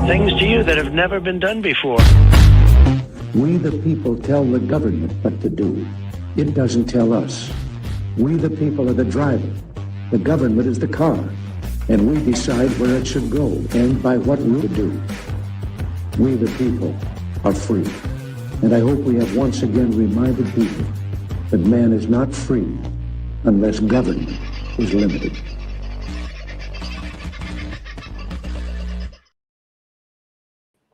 things to you that have never been done before. We the people tell the government what to do. It doesn't tell us. We the people are the driver. The government is the car. And we decide where it should go and by what route to do. We the people are free. And I hope we have once again reminded people that man is not free unless government is limited.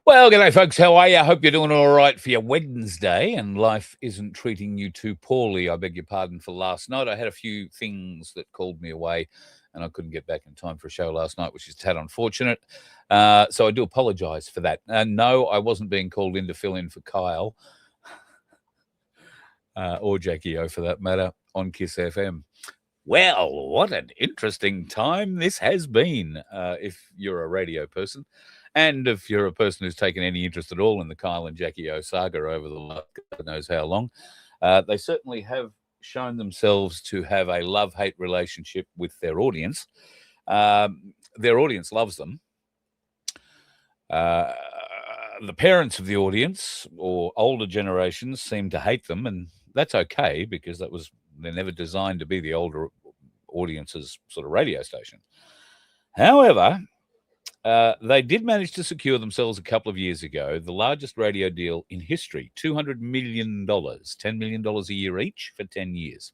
Well, g'day, folks. How are you? I hope you're doing all right for your Wednesday and life isn't treating you too poorly. I beg your pardon for last night. I had a few things that called me away and I couldn't get back in time for a show last night, which is tad unfortunate. So I do apologise for that. No, I wasn't being called in to fill in for Kyle or Jackie O for that matter on Kiss FM. Well, what an interesting time this has been if you're a radio person. And if you're a person who's taken any interest at all in the Kyle and Jackie O saga over the last God knows how long, they certainly have shown themselves to have a love-hate relationship with their audience. Their audience loves them. The parents of the audience or older generations seem to hate them, and that's okay because they're never designed to be the older audience's sort of radio station. However, they did manage to secure themselves a couple of years ago the largest radio deal in history, $200 million, $10 million a year each for 10 years.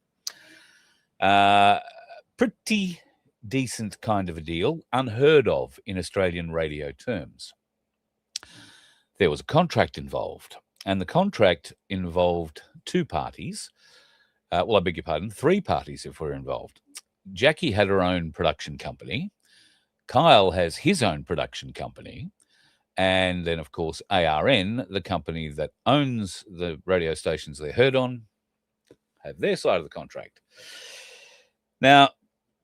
Pretty decent kind of a deal, unheard of in Australian radio terms. There was a contract involved, and the contract involved two parties. I beg your pardon, three parties if we're involved. Jackie had her own production company. Kyle has his own production company, and then, of course, ARN, the company that owns the radio stations they're heard on, have their side of the contract. Now,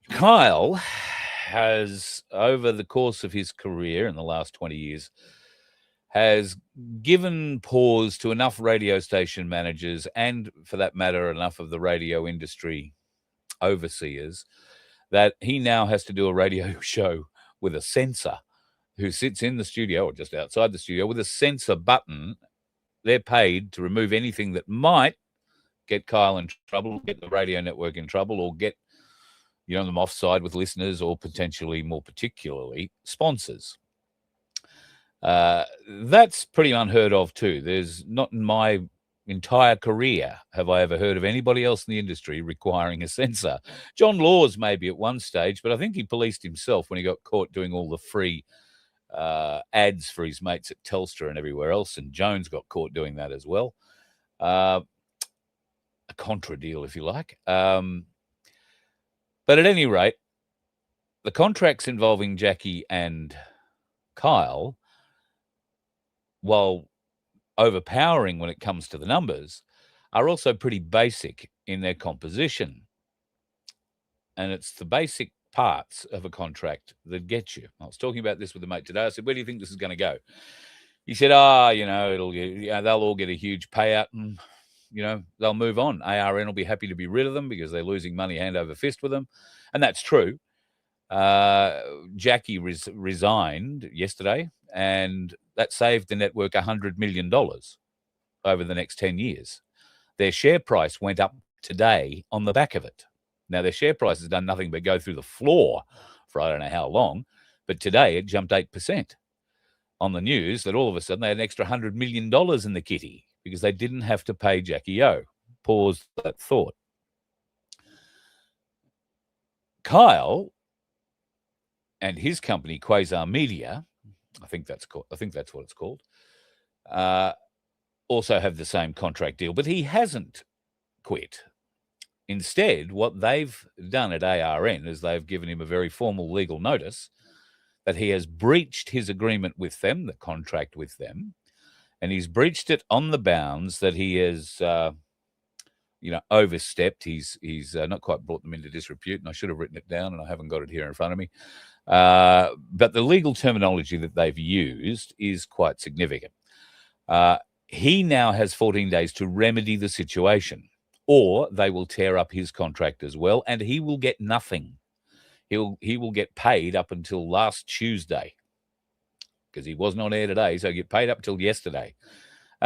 Kyle has, over the course of his career in the last 20 years, has given pause to enough radio station managers and, for that matter, enough of the radio industry overseers that he now has to do a radio show with a censor who sits in the studio or just outside the studio with a censor button. They're paid to remove anything that might get Kyle in trouble, get the radio network in trouble, or get them offside with listeners or potentially, more particularly, sponsors. That's pretty unheard of too. There's not in my entire career have I ever heard of anybody else in the industry requiring a censor. John Laws maybe at one stage, but I think he policed himself when he got caught doing all the free ads for his mates at Telstra and everywhere else, and Jones got caught doing that as well. A contra deal, if you like. But at any rate, the contracts involving Jackie and Kyle, while overpowering when it comes to the numbers, are also pretty basic in their composition. And it's the basic parts of a contract that get you. I was talking about this with a mate today. I said, where do you think this is going to go? He said, they'll all get a huge payout and, they'll move on. ARN will be happy to be rid of them because they're losing money hand over fist with them. And that's true. Jackie resigned yesterday, and that saved the network $100 million over the next 10 years. Their share price went up today on the back of it. Now, their share price has done nothing but go through the floor for I don't know how long, but today it jumped 8% on the news that all of a sudden they had an extra $100 million in the kitty because they didn't have to pay Jackie O. Pause that thought. Kyle and his company, Quasar Media, I think that's what it's called, also have the same contract deal, but he hasn't quit. Instead, what they've done at ARN is they've given him a very formal legal notice that he has breached his agreement with them, the contract with them, and he's breached it on the bounds that he has, overstepped. He's not quite brought them into disrepute, and I should have written it down, and I haven't got it here in front of me. But the legal terminology that they've used is quite significant. He now has 14 days to remedy the situation, or they will tear up his contract as well, and he will get nothing. He will get paid up until last Tuesday. because he wasn't on air today, so he get paid up till yesterday,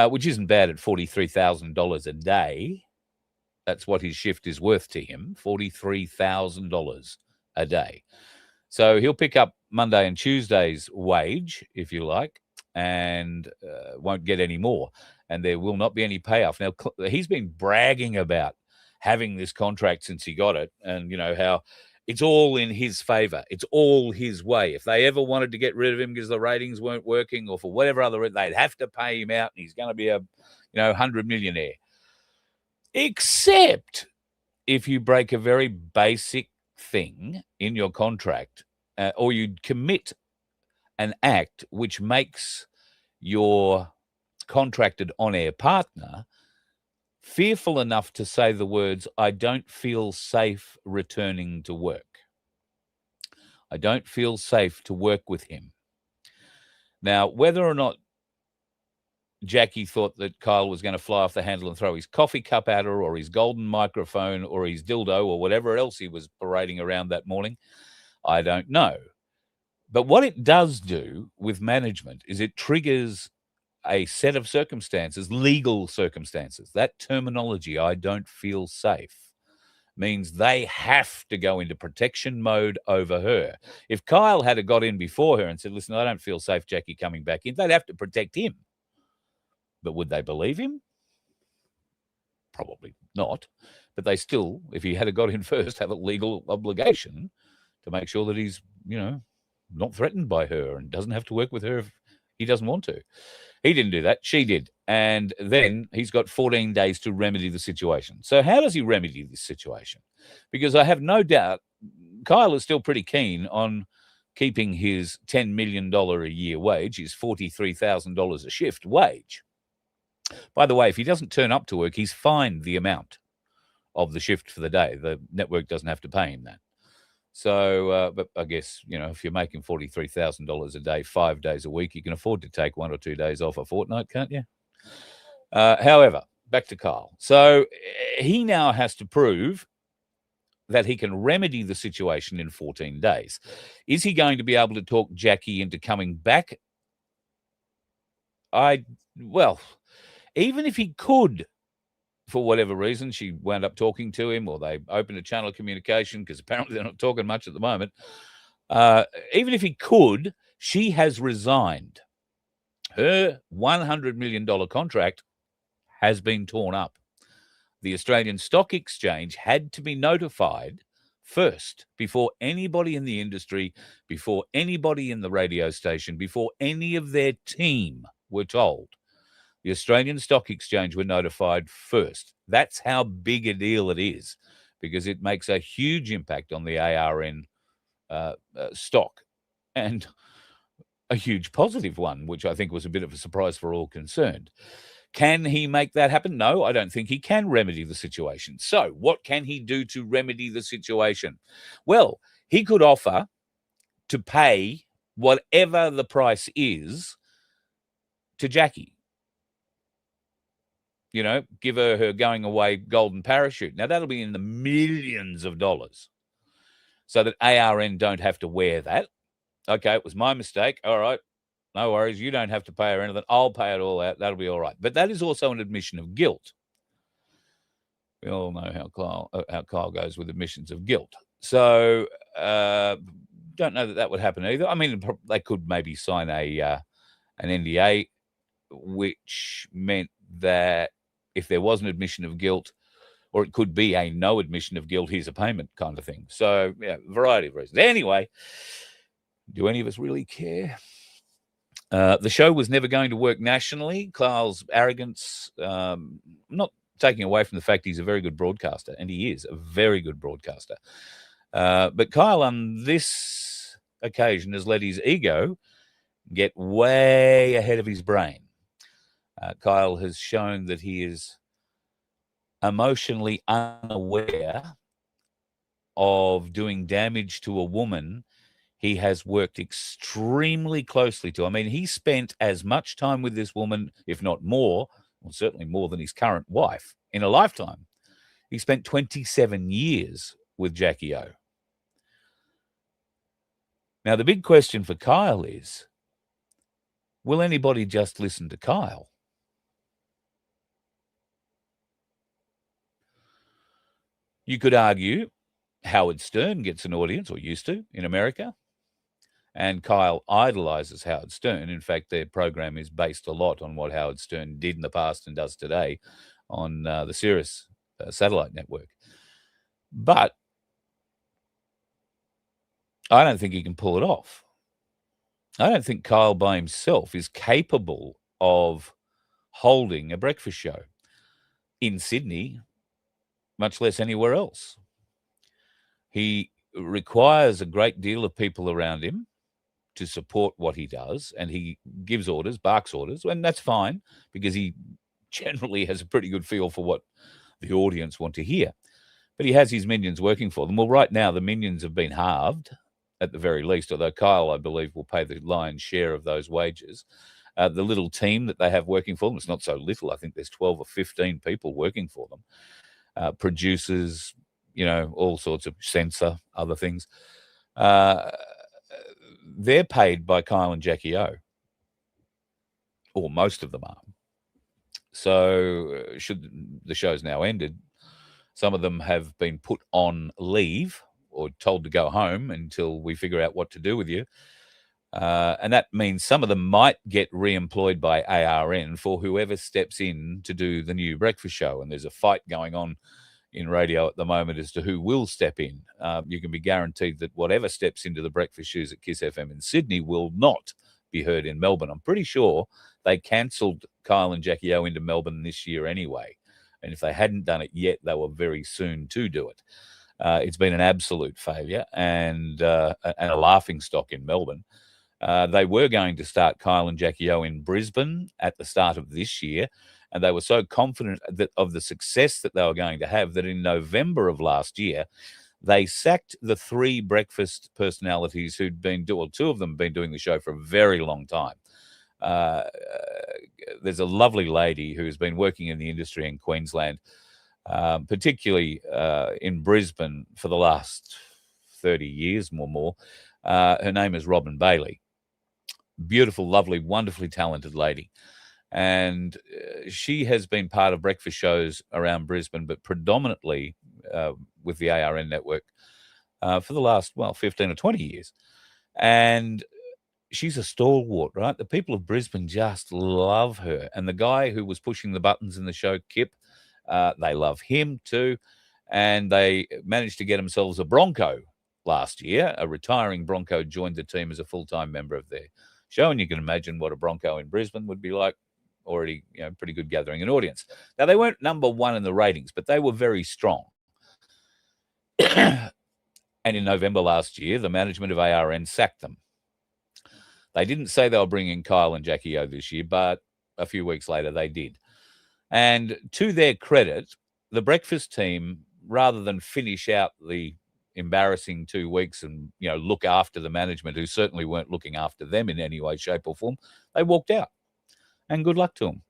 which isn't bad at $43,000 a day. That's what his shift is worth to him, $43,000 a day. So he'll pick up Monday and Tuesday's wage, if you like, and won't get any more. And there will not be any payoff. Now, he's been bragging about having this contract since he got it, and, you know, how it's all in his favor. It's all his way. If they ever wanted to get rid of him because the ratings weren't working or for whatever other reason, they'd have to pay him out, and he's going to be a, 100 millionaire. Except if you break a very basic thing in your contract, or you commit an act which makes your contracted on-air partner fearful enough to say the words, "I don't feel safe returning to work. I don't feel safe to work with him." Now, whether or not Jackie thought that Kyle was going to fly off the handle and throw his coffee cup at her, or his golden microphone, or his dildo, or whatever else he was parading around that morning, I don't know. But what it does do with management is it triggers a set of circumstances, legal circumstances. That terminology, "I don't feel safe," means they have to go into protection mode over her. If Kyle had got in before her and said, "Listen, I don't feel safe, Jackie, coming back in," they'd have to protect him. But would they believe him? Probably not. But they still, if he had got in first, have a legal obligation to make sure that he's, not threatened by her and doesn't have to work with her if he doesn't want to. He didn't do that. She did. And then he's got 14 days to remedy the situation. So how does he remedy this situation? Because I have no doubt Kyle is still pretty keen on keeping his $10 million a year wage, his $43,000 a shift wage. By the way, if he doesn't turn up to work, he's fined the amount of the shift for the day. The network doesn't have to pay him that. So, but I guess, if you're making $43,000 a day, 5 days a week, you can afford to take 1 or 2 days off a fortnight, can't you? However, back to Kyle. So he now has to prove that he can remedy the situation in 14 days. Is he going to be able to talk Jackie into coming back? Even if he could, for whatever reason, she wound up talking to him, or they opened a channel of communication, because apparently they're not talking much at the moment. Even if he could, she has resigned. Her $100 million contract has been torn up. The Australian Stock Exchange had to be notified first, before anybody in the industry, before anybody in the radio station, before any of their team were told. The Australian Stock Exchange were notified first. That's how big a deal it is, because it makes a huge impact on the ARN stock, and a huge positive one, which I think was a bit of a surprise for all concerned. Can he make that happen? No, I don't think he can remedy the situation. So what can he do to remedy the situation? Well, he could offer to pay whatever the price is to Jackie. Give her going away golden parachute. Now, that'll be in the millions of dollars, so that ARN don't have to wear that. Okay, it was my mistake. All right, no worries. You don't have to pay her anything. I'll pay it all out. That'll be all right. But that is also an admission of guilt. We all know how Kyle goes with admissions of guilt. So don't know that would happen either. I mean, they could maybe sign an NDA, which meant that if there was an admission of guilt, or it could be a no admission of guilt, here's a payment kind of thing. So, yeah, variety of reasons. Anyway, do any of us really care? The show was never going to work nationally. Kyle's arrogance, not taking away from the fact he's a very good broadcaster, and he is a very good broadcaster. But Kyle, on this occasion, has let his ego get way ahead of his brain. Kyle has shown that he is emotionally unaware of doing damage to a woman he has worked extremely closely to. I mean, he spent as much time with this woman, if not more, well, certainly more than his current wife, in a lifetime. He spent 27 years with Jackie O. Now, the big question for Kyle is, Will anybody just listen to Kyle? You could argue Howard Stern gets an audience, or used to, in America, and Kyle idolizes Howard Stern. In fact, their program is based a lot on what Howard Stern did in the past and does today on the Sirius satellite network. But I don't think he can pull it off. I don't think Kyle by himself is capable of holding a breakfast show in Sydney, much less anywhere else. He requires a great deal of people around him to support what he does, and he gives orders, barks orders, and that's fine because he generally has a pretty good feel for what the audience want to hear. But he has his minions working for them. Well, right now, the minions have been halved at the very least, although Kyle, I believe, will pay the lion's share of those wages. The little team that they have working for them, it's not so little. I think there's 12 or 15 people working for them. Producers, all sorts of censor, other things. They're paid by Kyle and Jackie O, or most of them are. So should the show's now ended, some of them have been put on leave or told to go home until we figure out what to do with you. And that means some of them might get re-employed by ARN for whoever steps in to do the new breakfast show. And there's a fight going on in radio at the moment as to who will step in. You can be guaranteed that whatever steps into the breakfast shoes at Kiss FM in Sydney will not be heard in Melbourne. I'm pretty sure they cancelled Kyle and Jackie O into Melbourne this year anyway. And if they hadn't done it yet, they were very soon to do it. It's been an absolute failure and a laughingstock in Melbourne. They were going to start Kyle and Jackie O in Brisbane at the start of this year, and they were so confident of the success that they were going to have that in November of last year, they sacked the 3 breakfast personalities who'd been doing, 2 of them been doing the show for a very long time. There's a lovely lady who's been working in the industry in Queensland, particularly in Brisbane for the last 30 years or more. Her name is Robin Bailey. Beautiful, lovely, wonderfully talented lady. And she has been part of breakfast shows around Brisbane, but predominantly with the ARN network for the last, 15 or 20 years. And she's a stalwart, right? The people of Brisbane just love her. And the guy who was pushing the buttons in the show, Kip, they love him too. And they managed to get themselves a Bronco last year. A retiring Bronco joined the team as a full-time member of their show. And you can imagine what a Bronco in Brisbane would be like. Already, pretty good gathering an audience. Now, they weren't number 1 in the ratings, but they were very strong. And in November last year, the management of ARN sacked them. They didn't say they were bringing Kyle and Jackie O this year, but a few weeks later they did. And to their credit, the breakfast team, rather than finish out the embarrassing 2 weeks and, look after the management, who certainly weren't looking after them in any way, shape or form, they walked out. And good luck to them.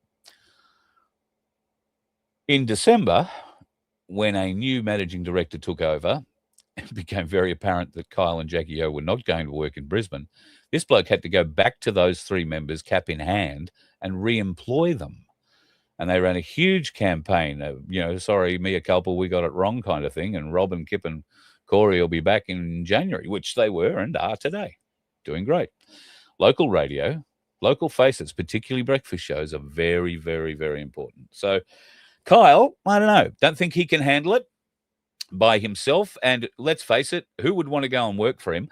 In December, when a new managing director took over, it became very apparent that Kyle and Jackie O were not going to work in Brisbane. This bloke had to go back to those 3 members, cap in hand, and re-employ them. And they ran a huge campaign of, sorry, mea culpa, we got it wrong kind of thing. And Rob and Kip and Corey will be back in January, which they were and are today. Doing great. Local radio, local faces, particularly breakfast shows, are very, very, very important. So Kyle, I don't know, don't think he can handle it by himself. And let's face it, who would want to go and work for him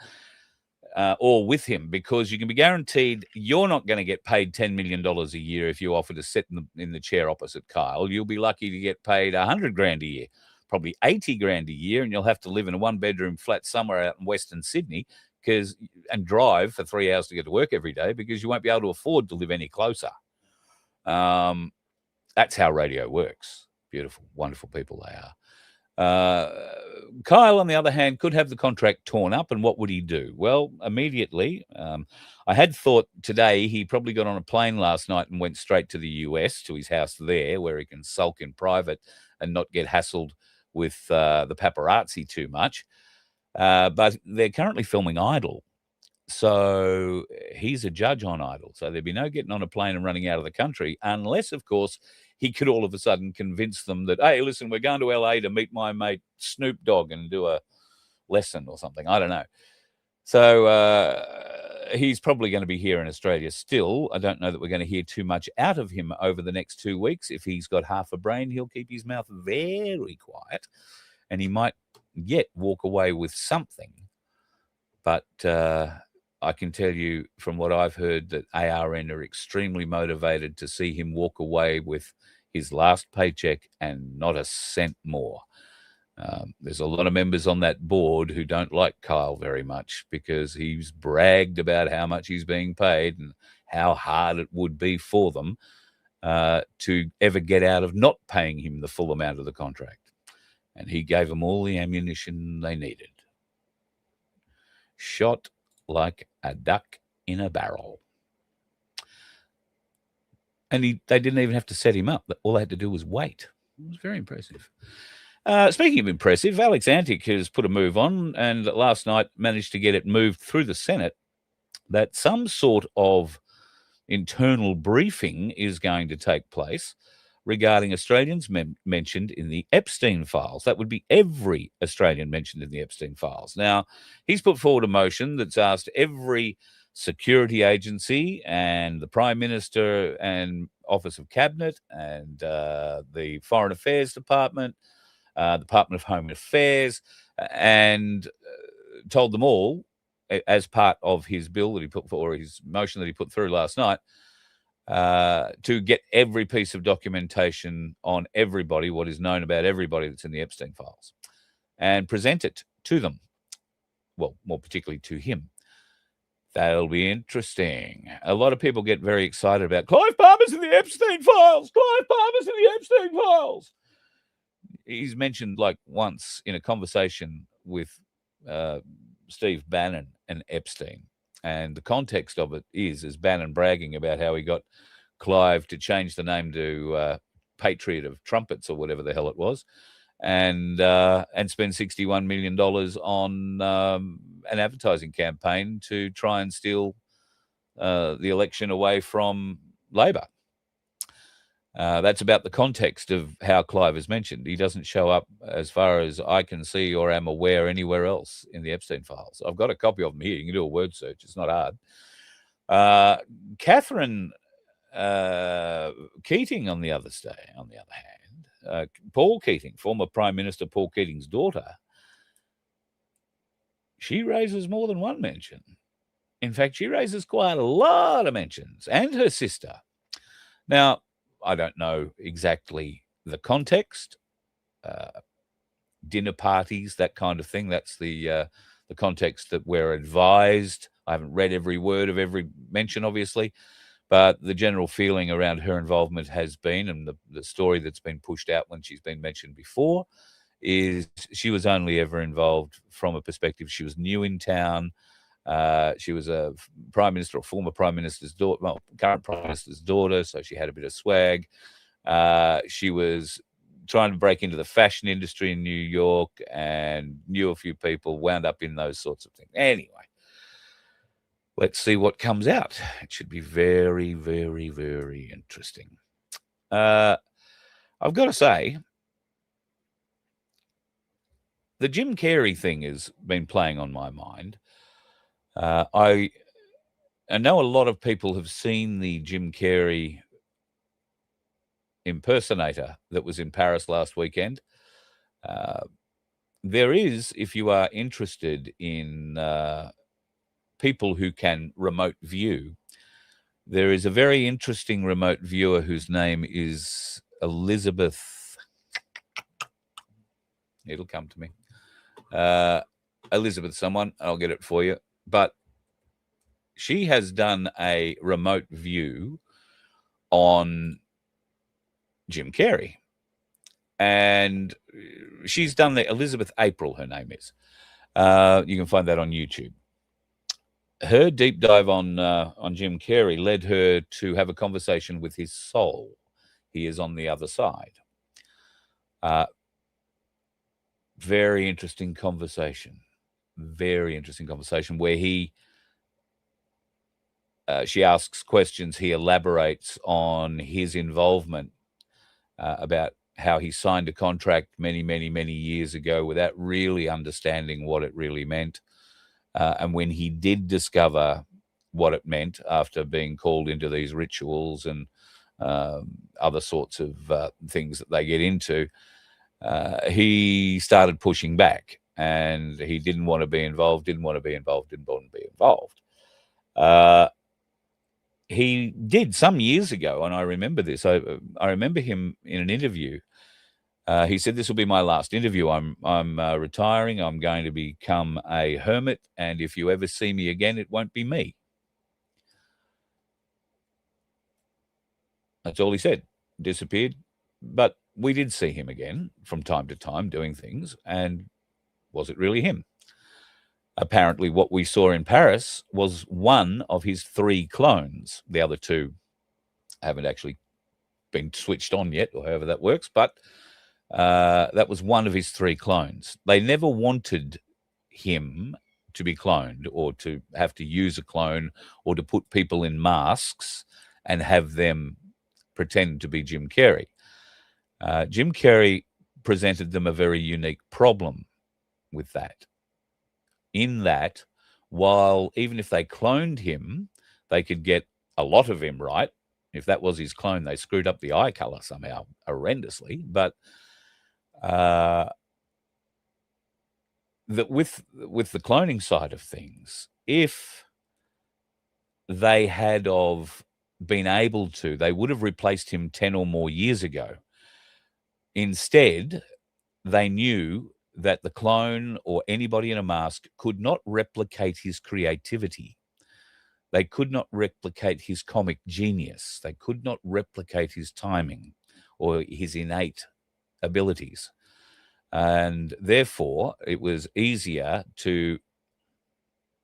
or with him? Because you can be guaranteed you're not going to get paid $10 million a year if you offer to sit in the chair opposite Kyle. You'll be lucky to get paid $100,000 a year, probably $80,000 a year, and you'll have to live in a 1-bedroom flat somewhere out in Western Sydney and drive for 3 hours to get to work every day because you won't be able to afford to live any closer. That's how radio works. Beautiful, wonderful people they are. Kyle, on the other hand, could have the contract torn up, and what would he do? Well, immediately, I had thought today he probably got on a plane last night and went straight to the US, to his house there, where he can sulk in private and not get hassled with the paparazzi too much. But they're currently filming Idol. So he's a judge on idle. So there'd be no getting on a plane and running out of the country unless, of course, he could all of a sudden convince them that, hey, listen, we're going to LA to meet my mate Snoop Dogg and do a lesson or something. I don't know. So he's probably going to be here in Australia still. I don't know that we're going to hear too much out of him over the next 2 weeks. If he's got half a brain, he'll keep his mouth very quiet, and he might yet walk away with something. But I can tell you from what I've heard that ARN are extremely motivated to see him walk away with his last paycheck and not a cent more. There's a lot of members on that board who don't like Coil very much because he's bragged about how much he's being paid and how hard it would be for them to ever get out of not paying him the full amount of the contract. And he gave them all the ammunition they needed. Shot like a duck in a barrel. And they didn't even have to set him up. All they had to do was wait. It was very impressive. Speaking of impressive, Alex Antic has put a move on, and last night managed to get it moved through the Senate that some sort of internal briefing is going to take place regarding Australians mentioned in the Epstein files. That would be every Australian mentioned in the Epstein files. Now, he's put forward a motion that's asked every security agency and the Prime Minister and Office of Cabinet and the Foreign Affairs Department, Department of Home Affairs, and told them all, as part of his bill that he put forward, or his motion that he put through last night, to get every piece of documentation on everybody, what is known about everybody that's in the Epstein files, and present it to them. Well, more particularly to him. That'll be interesting. A lot of people get very excited about Clive Palmer's in the Epstein files. Clive Palmer's in the Epstein files. He's mentioned like once in a conversation with Steve Bannon and Epstein. And the context of it is Bannon bragging about how he got Clive to change the name to Patriot of Trumpets or whatever the hell it was, and spend $61 million on an advertising campaign to try and steal the election away from Labor. That's about the context of how Clive is mentioned. He doesn't show up, as far as I can see or am aware, anywhere else in the Epstein files. I've got a copy of them here. You can do a word search. It's not hard. Catherine Keating, on the other hand, Paul Keating, former Prime Minister Paul Keating's daughter, she raises more than one mention. In fact, she raises quite a lot of mentions, and her sister. Now, I don't know exactly the context, dinner parties, that kind of thing. That's the context that we're advised. I haven't read every word of every mention, obviously, but the general feeling around her involvement has been, and the story that's been pushed out when she's been mentioned before, is she was only ever involved from a perspective. She was new in town. She was a prime minister or former prime minister's daughter, well, current prime minister's daughter, so she had a bit of swag. She was trying to break into the fashion industry in New York and knew a few people, wound up in those sorts of things. Anyway, let's see what comes out. It should be very, very, very interesting. I've got to say, the Jim Carrey thing has been playing on my mind. I know a lot of people have seen the Jim Carrey impersonator that was in Paris last weekend. There is, if you are interested in people who can remote view, there is a very interesting remote viewer whose name is Elizabeth. It'll come to me. Elizabeth someone, I'll get it for you. But she has done a remote view on Jim Carrey. And she's done the Elizabeth April, her name is. You can find that on YouTube. Her deep dive on Jim Carrey led her to have a conversation with his soul. He is on the other side. Very interesting conversation. Very interesting conversation where he she asks questions. He elaborates on his involvement about how he signed a contract many, many, many years ago without really understanding what it really meant. And when he did discover what it meant after being called into these rituals and other sorts of things that they get into, he started pushing back, and he didn't want to be involved, didn't want to be involved. He did some years ago, and I remember this. I remember him in an interview. He said, "This will be my last interview. I'm retiring. I'm going to become a hermit, and if you ever see me again, it won't be me." That's all he said. Disappeared. But we did see him again from time to time doing things, and was it really him? Apparently, what we saw in Paris was one of his 3 clones. The other 2 haven't actually been switched on yet, or however that works, but that was one of his 3 clones. They never wanted him to be cloned, or to have to use a clone, or to put people in masks and have them pretend to be Jim Carrey. Jim Carrey presented them a very unique problem with that, in that while even if they cloned him, they could get a lot of him right. If that was his clone, they screwed up the eye color somehow horrendously. But that with the cloning side of things, if they had of been able to, they would have replaced him 10 or more years ago. Instead, they knew that the clone or anybody in a mask could not replicate his creativity. They could not replicate his comic genius. They could not replicate his timing or his innate abilities. And therefore, it was easier to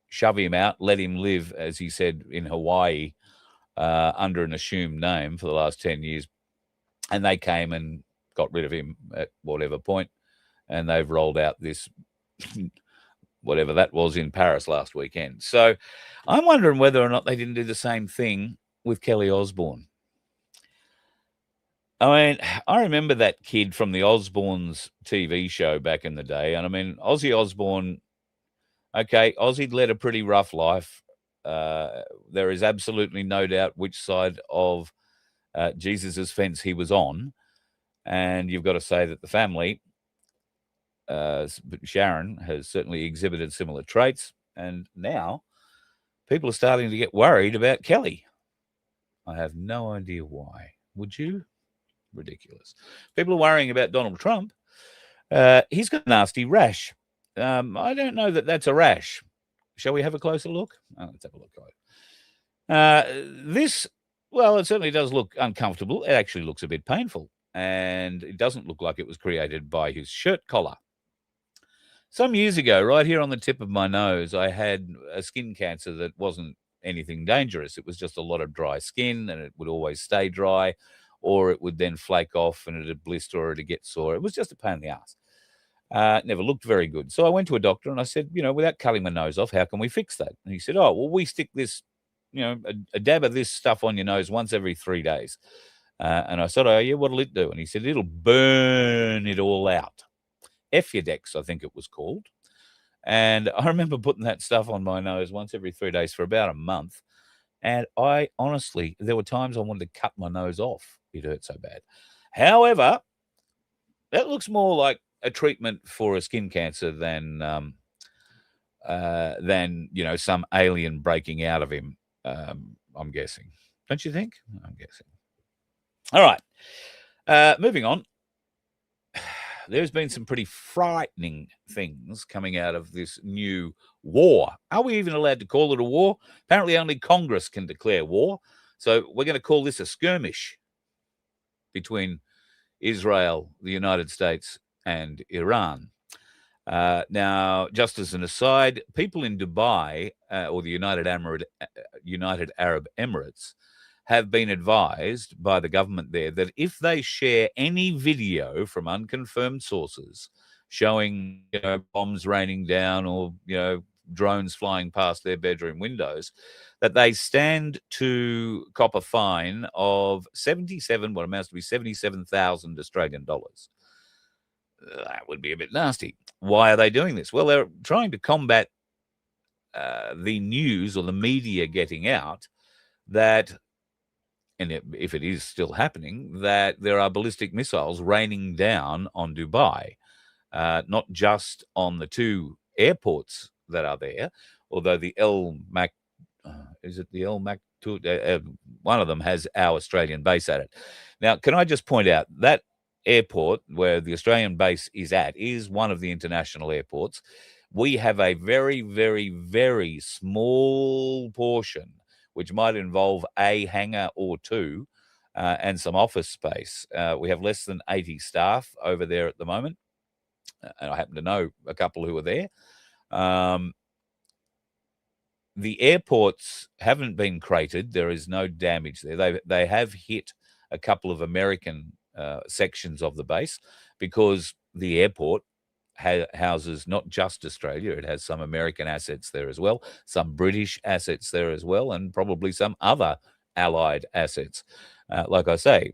shove him out, let him live, as he said, in Hawaii, under an assumed name for the last 10 years. And they came and got rid of him at whatever point. And they've rolled out this, whatever that was, in Paris last weekend. So I'm wondering whether or not they didn't do the same thing with Kelly Osbourne. I mean, I remember that kid from the Osbournes TV show back in the day. And I mean, Ozzy Osbourne, okay, Ozzy'd led a pretty rough life. There is absolutely no doubt which side of Jesus's fence he was on. And you've got to say that the family, Sharon, has certainly exhibited similar traits. And now people are starting to get worried about Kelly. I have no idea why. Would you? Ridiculous. People are worrying about Donald Trump. He's got a nasty rash. I don't know that that's a rash. Shall we have a closer look? Let's have a look. This, well, it certainly does look uncomfortable. It actually looks a bit painful. And it doesn't look like it was created by his shirt collar. Some years ago, right here on the tip of my nose, I had a skin cancer that wasn't anything dangerous. It was just a lot of dry skin, and it would always stay dry, or it would then flake off and it'd blister or it'd get sore. It was just a pain in the ass. It never looked very good. So I went to a doctor and I said, without cutting my nose off, how can we fix that? And he said, oh, well, we stick this, a dab of this stuff on your nose once every 3 days. And I said, oh, yeah, what'll it do? And he said, it'll burn it all out. Effudex, I think it was called. And I remember putting that stuff on my nose once every 3 days for about a month. And I honestly, there were times I wanted to cut my nose off. It hurt so bad. However, that looks more like a treatment for a skin cancer than some alien breaking out of him, I'm guessing. Don't you think? I'm guessing. All right. Moving on. There's been some pretty frightening things coming out of this new war. Are we even allowed to call it a war? Apparently only Congress can declare war. So we're going to call this a skirmish between Israel, the United States, and Iran. Now, just as an aside, people in Dubai or the United Arab Emirates have been advised by the government there that if they share any video from unconfirmed sources showing bombs raining down or drones flying past their bedroom windows, that they stand to cop a fine of what amounts to be 77,000 Australian dollars. That would be a bit nasty. Why are they doing this? Well, they're trying to combat the news or the media getting out that, and if it is still happening, that there are ballistic missiles raining down on Dubai, not just on the two airports that are there, although the is it the El Mac? One of them has our Australian base at it. Now, can I just point out that airport where the Australian base is at is one of the international airports. We have a very, very, very small portion, which might involve a hangar or two and some office space. We have less than 80 staff over there at the moment. And I happen to know a couple who are there. The airports haven't been cratered. There is no damage there. They have hit a couple of American sections of the base because the airport houses not just Australia. It has some American assets there as well, some British assets there as well, and probably some other allied assets. Like I say,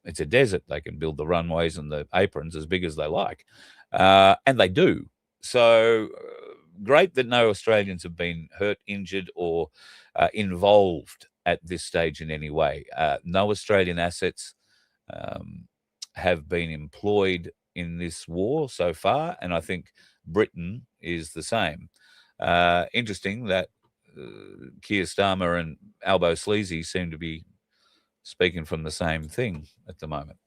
it's a desert. They can build the runways and the aprons as big as they like, and they do. So great that no Australians have been hurt, injured, or involved at this stage in any way. No Australian assets have been employed in this war so far, and I think Britain is the same. Interesting that Keir Starmer and Albo Sleazy seem to be speaking from the same thing at the moment.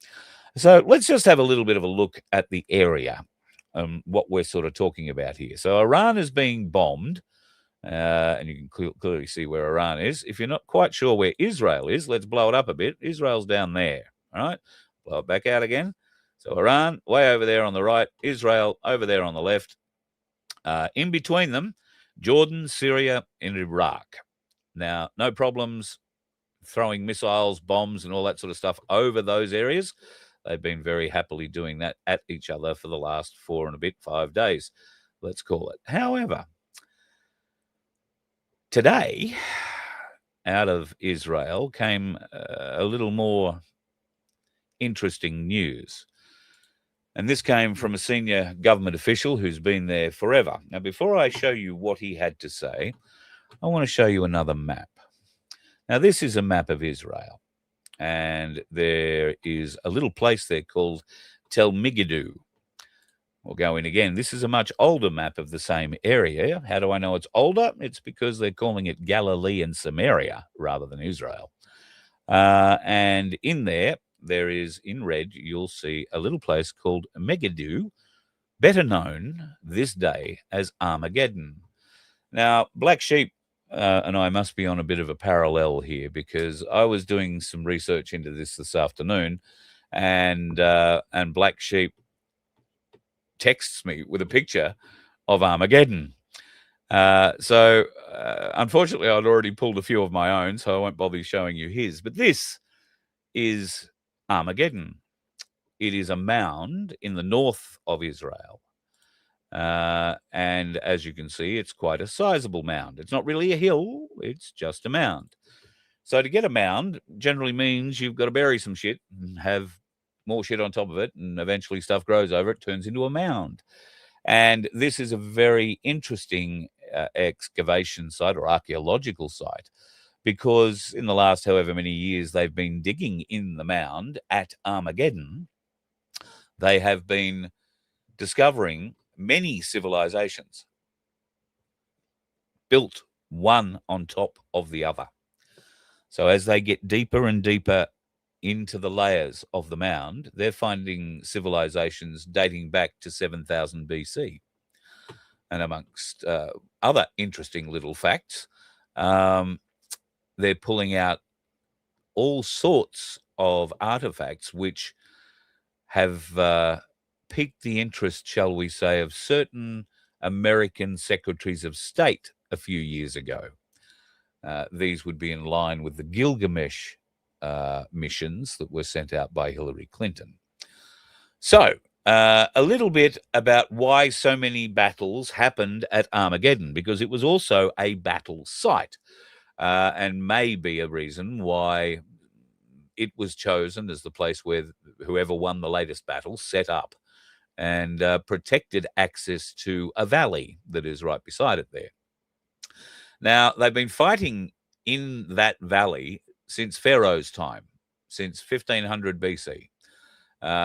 So let's just have a little bit of a look at the area, what we're sort of talking about here. So Iran is being bombed, and you can clearly see where Iran is. If you're not quite sure where Israel is, let's blow it up a bit. Israel's down there, all right? Blow it back out again. So Iran, way over there on the right, Israel over there on the left. In between them, Jordan, Syria, and Iraq. Now, no problems throwing missiles, bombs, and all that sort of stuff over those areas. They've been very happily doing that at each other for the last 5 days, let's call it. However, today, out of Israel came a little more interesting news. And this came from a senior government official who's been there forever. Now, before I show you what he had to say, I want to show you another map. Now, this is a map of Israel. And there is a little place there called Tel Megiddo. We'll go in again. This is a much older map of the same area. How do I know it's older? It's because they're calling it Galilee and Samaria rather than Israel. And in there is, in red, you'll see a little place called Megiddo, better known this day as Armageddon. Now, Black Sheep and I must be on a bit of a parallel here because I was doing some research into this afternoon, and Black Sheep texts me with a picture of Armageddon. So unfortunately, I'd already pulled a few of my own, so I won't bother showing you his. But this is Armageddon. It is a mound in the north of Israel. And as you can see, it's quite a sizable mound. It's not really a hill, it's just a mound. So to get a mound generally means you've got to bury some shit and have more shit on top of it, and eventually stuff grows over it, turns into a mound. And this is a very interesting excavation site or archaeological site, because in the last however many years they've been digging in the mound at Armageddon, they have been discovering many civilizations built one on top of the other. So as they get deeper and deeper into the layers of the mound, they're finding civilizations dating back to 7000 BC. And amongst other interesting little facts, they're pulling out all sorts of artifacts which have piqued the interest, shall we say, of certain American secretaries of state a few years ago. These would be in line with the Gilgamesh missions that were sent out by Hillary Clinton. So a little bit about why so many battles happened at Armageddon, because it was also a battle site, and may be a reason why it was chosen as the place where whoever won the latest battle set up and protected access to a valley that is right beside it there. Now, they've been fighting in that valley since Pharaoh's time, since 1500 BC.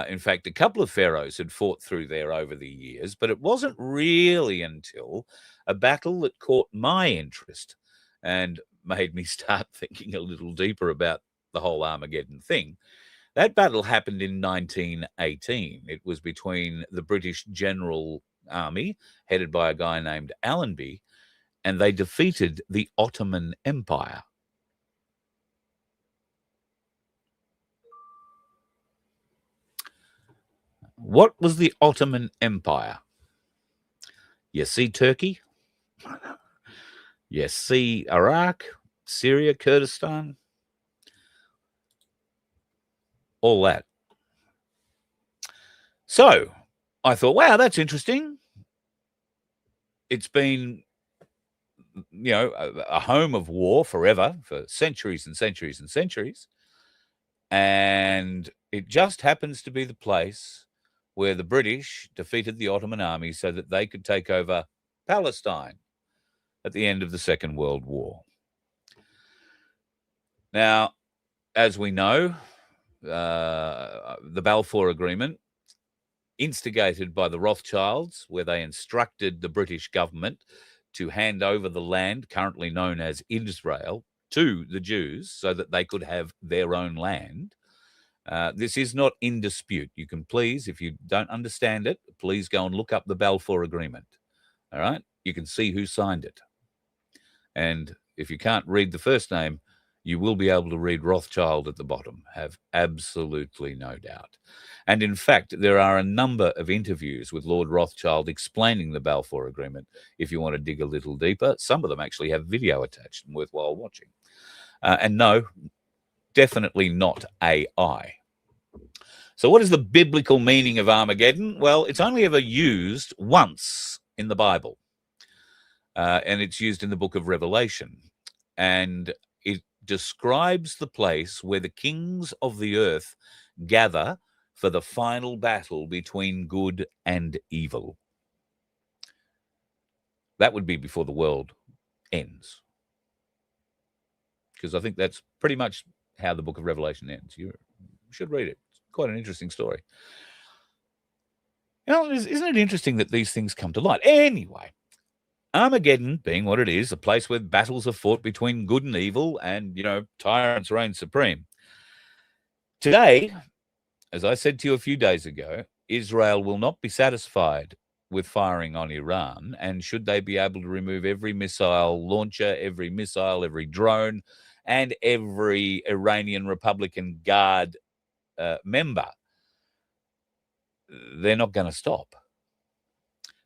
In fact, a couple of pharaohs had fought through there over the years, but it wasn't really until a battle that caught my interest and made me start thinking a little deeper about the whole Armageddon thing. That battle happened in 1918. It was between the British General Army, headed by a guy named Allenby, and they defeated the Ottoman Empire. What was the Ottoman Empire? You see Turkey? You see Iraq, Syria, Kurdistan? All that. So I thought, wow, that's interesting. It's been, you know, a home of war forever, for centuries and centuries and centuries. And it just happens to be the place where the British defeated the Ottoman army so that they could take over Palestine at the end of the Second World War. Now, as we know, the Balfour Agreement, instigated by the Rothschilds, where they instructed the British government to hand over the land currently known as Israel to the Jews so that they could have their own land. This is not in dispute. You can please, if you don't understand it, please go and look up the Balfour Agreement. All right? You can see who signed it. And if you can't read the first name, you will be able to read Rothschild at the bottom. Have absolutely no doubt. And in fact, there are a number of interviews with Lord Rothschild explaining the Balfour Agreement if you want to dig a little deeper. Some of them actually have video attached and worthwhile watching. And no, definitely not AI. So what is the biblical meaning of Armageddon? Well, it's only ever used once in the Bible. And it's used in the book of Revelation. And it describes the place where the kings of the earth gather for the final battle between good and evil. That would be before the world ends. Because I think that's pretty much how the book of Revelation ends. You should read it. It's quite an interesting story. You know, isn't it interesting that these things come to light? Anyway, Armageddon being what it is, a place where battles are fought between good and evil and, you know, tyrants reign supreme. Today, as I said to you a few days ago, Israel will not be satisfied with firing on Iran, and should they be able to remove every missile launcher, every missile, every drone, and every Iranian Republican Guard member, they're not going to stop.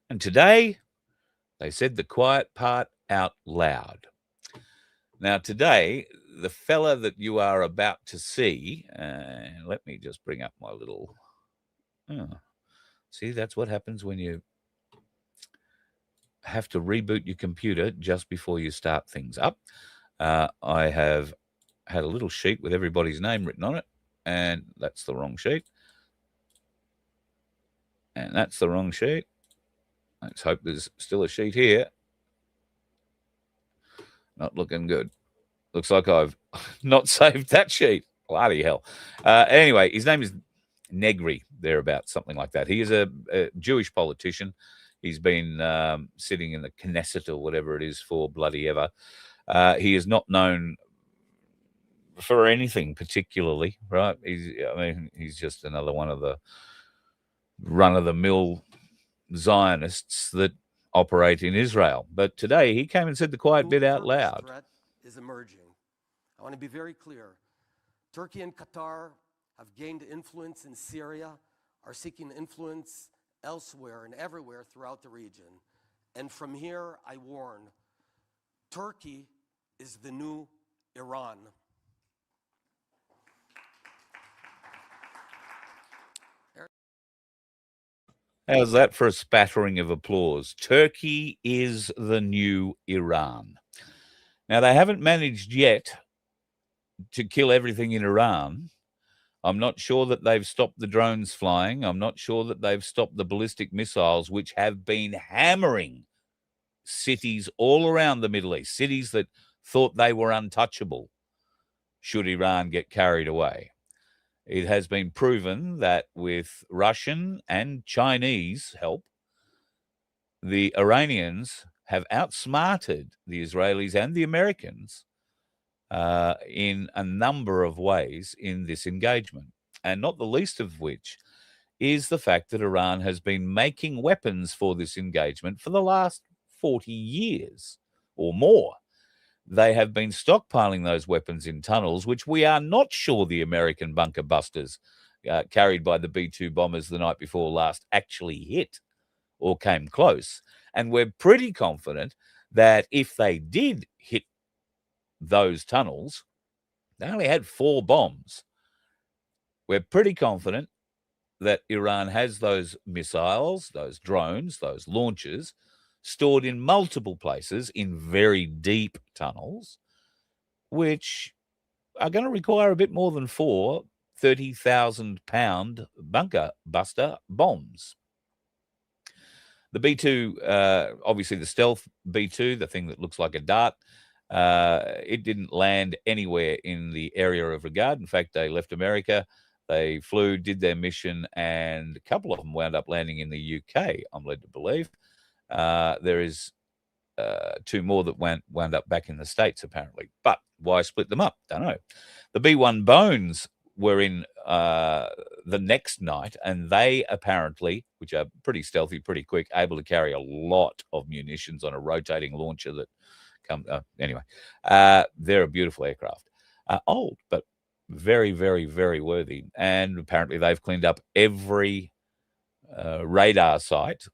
And today, they said the quiet part out loud. Now, today, the fella that you are about to see, let me just bring up my little... see, that's what happens when you have to reboot your computer just before you start things up. I have had a little sheet with everybody's name written on it, and that's the wrong sheet. And that's the wrong sheet. Let's hope there's still a sheet here. Not looking good. Looks like I've not saved that sheet. Bloody hell. Anyway, his name is Negri, thereabouts, something like that. He is a Jewish politician. He's been sitting in the Knesset or whatever it is for bloody ever. He is not known for anything particularly, right? He's just another one of the run-of-the-mill Zionists that operate in Israel. But today he came and said the quiet bit out loud. Threat is emerging. I want to be very clear. Turkey and Qatar have gained influence in Syria, are seeking influence elsewhere and everywhere throughout the region. And from here, I warn, Turkey is the new Iran. How's that for a spattering of applause? Turkey is the new Iran. Now, they haven't managed yet to kill everything in Iran. I'm not sure that they've stopped the drones flying. I'm not sure that they've stopped the ballistic missiles, which have been hammering cities all around the Middle East, cities that thought they were untouchable should Iran get carried away. It has been proven that with Russian and Chinese help, the Iranians have outsmarted the Israelis and the Americans in a number of ways in this engagement, and not the least of which is the fact that Iran has been making weapons for this engagement for the last 40 years or more. They have been stockpiling those weapons in tunnels, which we are not sure the American bunker busters carried by the B-2 bombers the night before last actually hit or came close. And we're pretty confident that if they did hit those tunnels, they only had 4 bombs. We're pretty confident that Iran has those missiles, those drones, those launchers stored in multiple places in very deep tunnels, which are going to require a bit more than 4 30,000-pound bunker buster bombs. The B-2, obviously the stealth B-2, the thing that looks like a dart, it didn't land anywhere in the area of regard. In fact, they left America. They flew, did their mission, and a couple of them wound up landing in the UK, I'm led to believe. There is 2 more that wound up back in the States, apparently. But why split them up? Don't know. The B-1 Bones were in the next night, and they apparently, which are pretty stealthy, pretty quick, able to carry a lot of munitions on a rotating launcher that come. Anyway, they're a beautiful aircraft. Old, but very, very, very worthy. And apparently they've cleaned up every radar site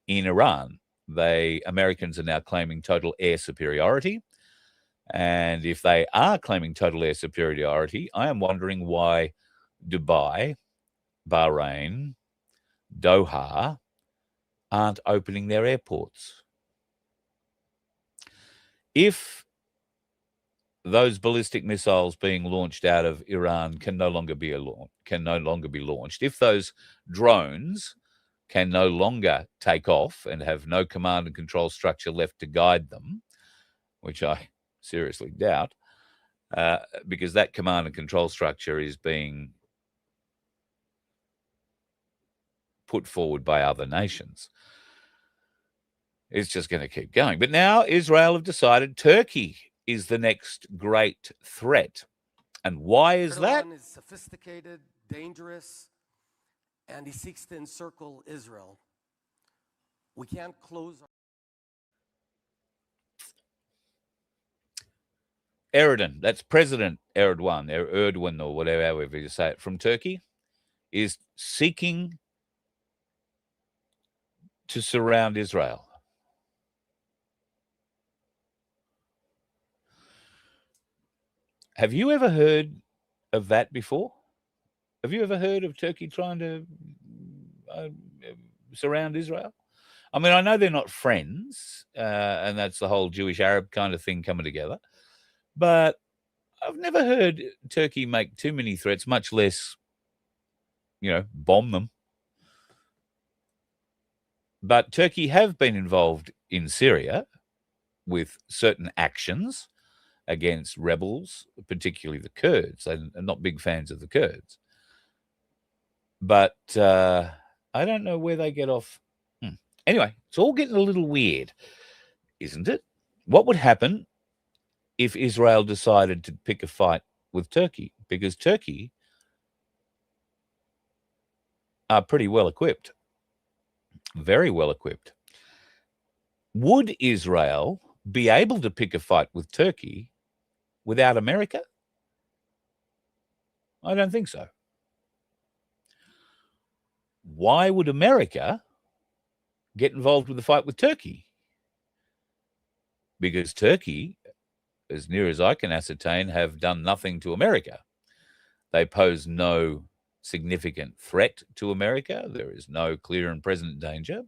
in Iran. Americans are now claiming total air superiority. And if they are claiming total air superiority, I am wondering why Dubai, Bahrain, Doha aren't opening their airports. If those ballistic missiles being launched out of Iran can no longer be launched, if those drones can no longer take off and have no command and control structure left to guide them, which I seriously doubt, because that command and control structure is being put forward by other nations. It's just going to keep going. But now Israel have decided Turkey is the next great threat. And why is that? Erdogan is sophisticated, dangerous, and he seeks to encircle Israel. We can't close our... Erdogan, that's President Erdogan or whatever, however you say it, from Turkey, is seeking to surround Israel. Have you ever heard of that before? Have you ever heard of Turkey trying to surround Israel? I mean, I know they're not friends, and that's the whole Jewish-Arab kind of thing coming together. But I've never heard Turkey make too many threats, much less, bomb them. But Turkey have been involved in Syria with certain actions against rebels, particularly the Kurds. I'm not big fans of the Kurds. But I don't know where they get off. Anyway, it's all getting a little weird, isn't it? What would happen if Israel decided to pick a fight with Turkey? Because Turkey are pretty well equipped, very well equipped. Would Israel be able to pick a fight with Turkey without America? I don't think so. Why would America get involved with the fight with Turkey? Because Turkey, as near as I can ascertain, have done nothing to America. They pose no significant threat to America. There is no clear and present danger.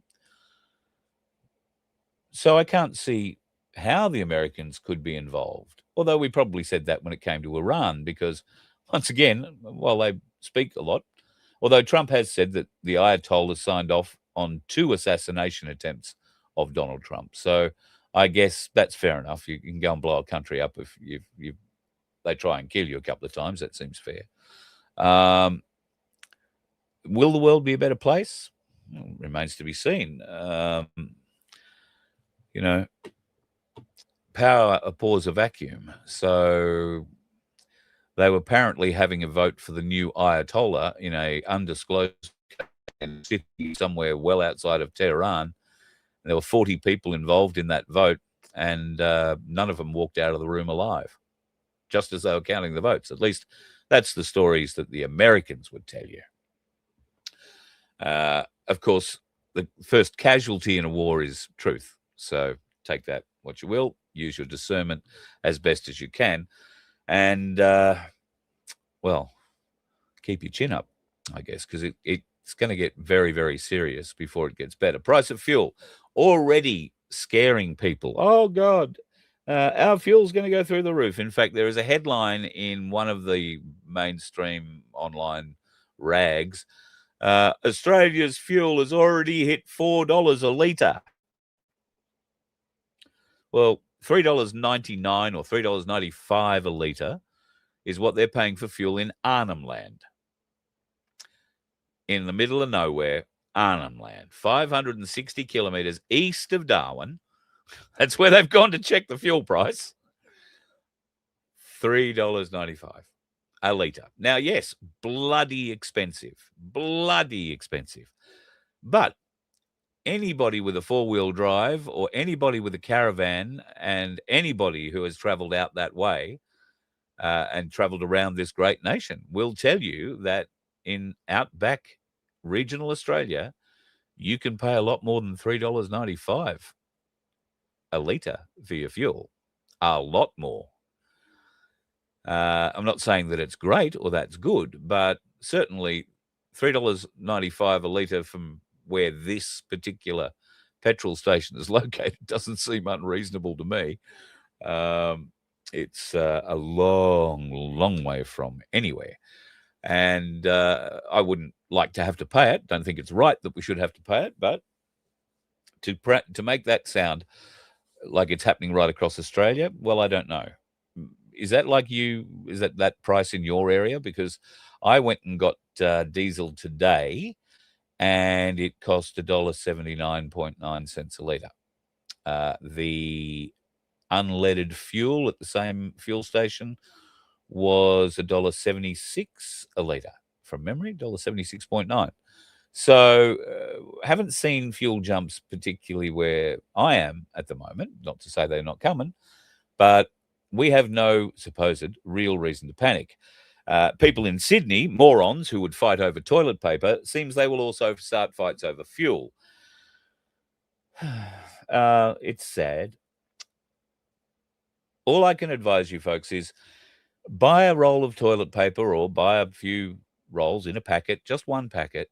So I can't see how the Americans could be involved, although we probably said that when it came to Iran, because once again, while they speak a lot, although Trump has said that the Ayatollah signed off on 2 assassination attempts of Donald Trump. So I guess that's fair enough. You can go and blow a country up if they try and kill you a couple of times. That seems fair. Will the world be a better place? Well, remains to be seen. You know, power abhors a vacuum. So they were apparently having a vote for the new Ayatollah in a undisclosed city somewhere well outside of Tehran. There were 40 people involved in that vote, and none of them walked out of the room alive, just as they were counting the votes. At least that's the stories that the Americans would tell you. Of course, the first casualty in a war is truth. So take that what you will. Use your discernment as best as you can. And, well, keep your chin up, I guess, because it's going to get very, very serious before it gets better. Price of fuel already scaring people. Oh, God, our fuel's going to go through the roof. In fact, there is a headline in one of the mainstream online rags. Australia's fuel has already hit $4 a litre. Well, $3.99 or $3.95 a litre is what they're paying for fuel in Arnhem Land. In the middle of nowhere, Arnhem Land, 560 kilometres east of Darwin. That's where they've gone to check the fuel price. $3.95 a litre. Now, yes, bloody expensive. But anybody with a 4-wheel drive or anybody with a caravan and anybody who has travelled out that way and travelled around this great nation will tell you that in outback regional Australia, you can pay a lot more than $3.95 a litre for your fuel. A lot more. I'm not saying that it's great or that's good, but certainly $3.95 a litre from where this particular petrol station is located doesn't seem unreasonable to me. It's a long way from anywhere. And I wouldn't like to have to pay it. Don't think it's right that we should have to pay it, but to make that sound like it's happening right across Australia, well, I don't know. Is that like you? Is that price in your area? Because I went and got diesel today, and it cost $1.79.9 a litre. The unleaded fuel at the same fuel station was $1.76 a litre. From memory, $1.76.9. So haven't seen fuel jumps particularly where I am at the moment. Not to say they're not coming, but we have no supposed real reason to panic. People in Sydney, morons who would fight over toilet paper, seems they will also start fights over fuel. It's sad. All I can advise you folks is buy a roll of toilet paper or buy a few rolls in a packet, just one packet,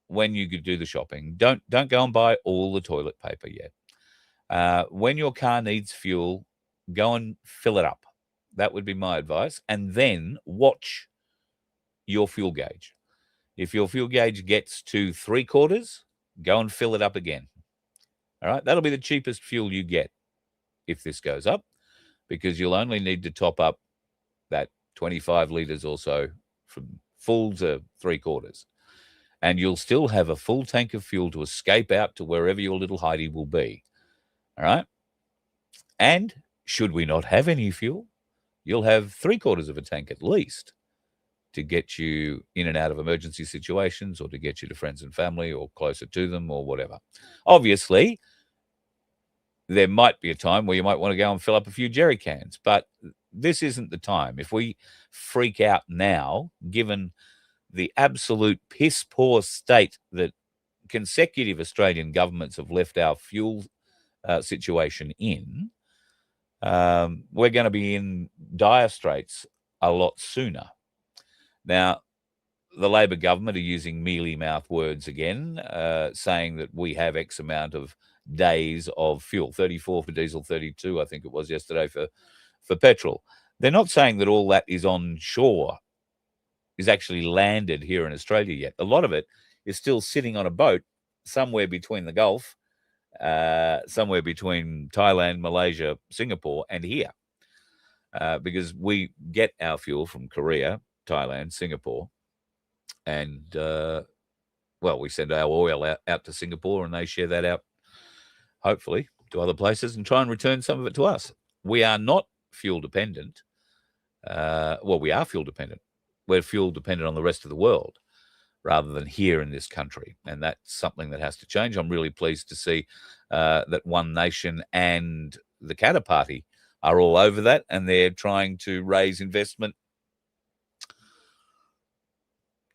when you do the shopping. Don't go and buy all the toilet paper yet. When your car needs fuel, go and fill it up. That would be my advice. And then watch your fuel gauge. If your fuel gauge gets to 3/4, go and fill it up again. All right? That'll be the cheapest fuel you get if this goes up, because you'll only need to top up that 25 litres or so from full to 3/4. And you'll still have a full tank of fuel to escape out to wherever your little hidey will be. All right? And should we not have any fuel, you'll have 3/4 of a tank at least to get you in and out of emergency situations or to get you to friends and family or closer to them or whatever. Obviously, there might be a time where you might want to go and fill up a few jerry cans, but this isn't the time. If we freak out now, given the absolute piss-poor state that consecutive Australian governments have left our fuel situation in, we're going to be in dire straits a lot sooner. Now, the Labor government are using mealy-mouth words again, saying that we have X amount of days of fuel, 34 for diesel, 32, I think it was yesterday for petrol. They're not saying that all that is on shore, is actually landed here in Australia yet. A lot of it is still sitting on a boat somewhere between the Gulf, somewhere between Thailand, Malaysia, Singapore, and here. Because we get our fuel from Korea, Thailand, Singapore, and, well, we send our oil out to Singapore, and they share that out, hopefully, to other places and try and return some of it to us. We are not fuel dependent. Well, we are fuel dependent. We're fuel dependent on the rest of the world rather than here in this country, and that's something that has to change. I'm really pleased to see that One Nation and the Katter Party are all over that, and they're trying to raise investment.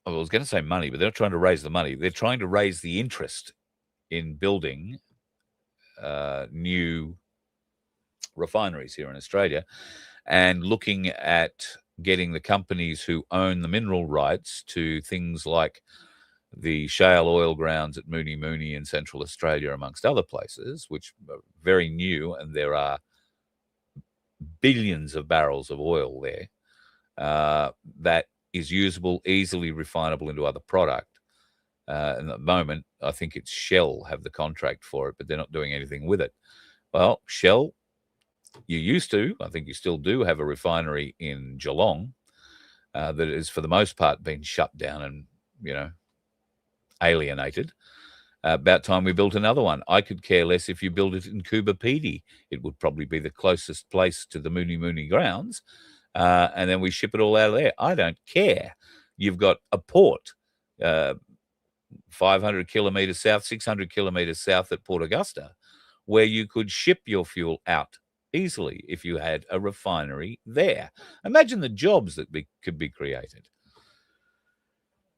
I was going to say money, but they're not trying to raise the money. They're trying to raise the interest in building new refineries here in Australia and looking at getting the companies who own the mineral rights to things like the shale oil grounds at Mooney Mooney in Central Australia, amongst other places, which are very new, and there are billions of barrels of oil there that is usable, easily refinable into other product. And at the moment, I think it's Shell have the contract for it, but they're not doing anything with it. Well, Shell, you used to, I think you still do, have a refinery in Geelong that is, for the most part, been shut down and, alienated. About time we built another one. I could care less if you build it in Coober Pedy. It would probably be the closest place to the Mooney Mooney grounds. And then we ship it all out of there. I don't care. You've got a port 500 kilometres south, 600 kilometres south at Port Augusta, where you could ship your fuel out easily if you had a refinery there. Imagine the jobs that could be created.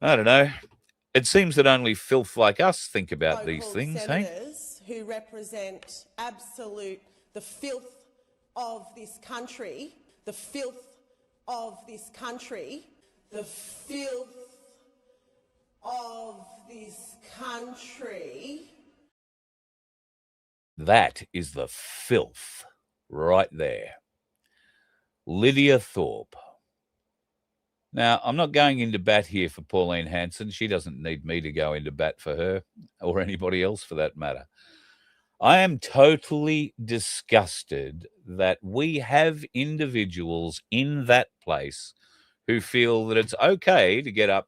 I don't know. It seems that only filth like us think about these things, senators who represent the filth of this country, the filth of this country, the filth of this country. That is the filth right there. Lydia Thorpe. Now, I'm not going into bat here for Pauline Hanson. She doesn't need me to go into bat for her, or anybody else for that matter. I am totally disgusted that we have individuals in that place who feel that it's okay to get up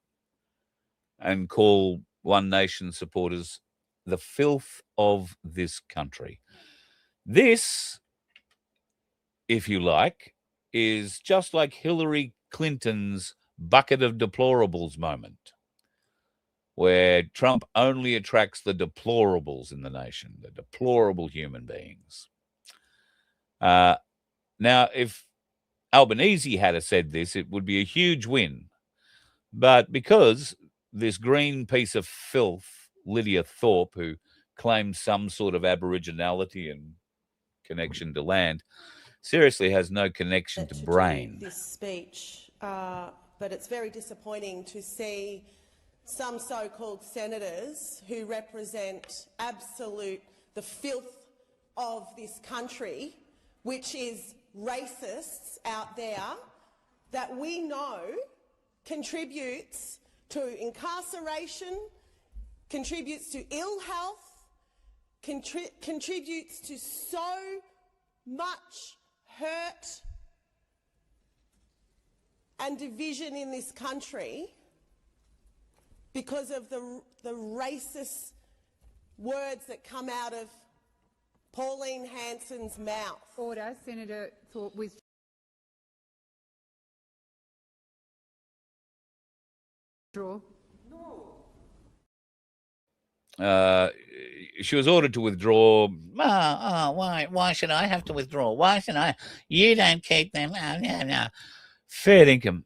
and call One Nation supporters the filth of this country. This, if you like, is just like Hillary Clinton's bucket of deplorables moment, where Trump only attracts the deplorables in the nation, the deplorable human beings. Now, if Albanese had said this, it would be a huge win. But because this green piece of filth, Lydia Thorpe, who claims some sort of aboriginality and connection to land, seriously has no connection to brain. This speech, but it's very disappointing to see some so-called senators who represent the filth of this country, which is racists out there, that we know contributes to incarceration, contributes to ill health, contributes to so much hurt and division in this country because of the racist words that come out of Pauline Hanson's mouth. Order. Senator Thorpe, with withdraw. She was ordered to withdraw. Why should I have to withdraw? Why should I? You don't keep them. No. Fair income.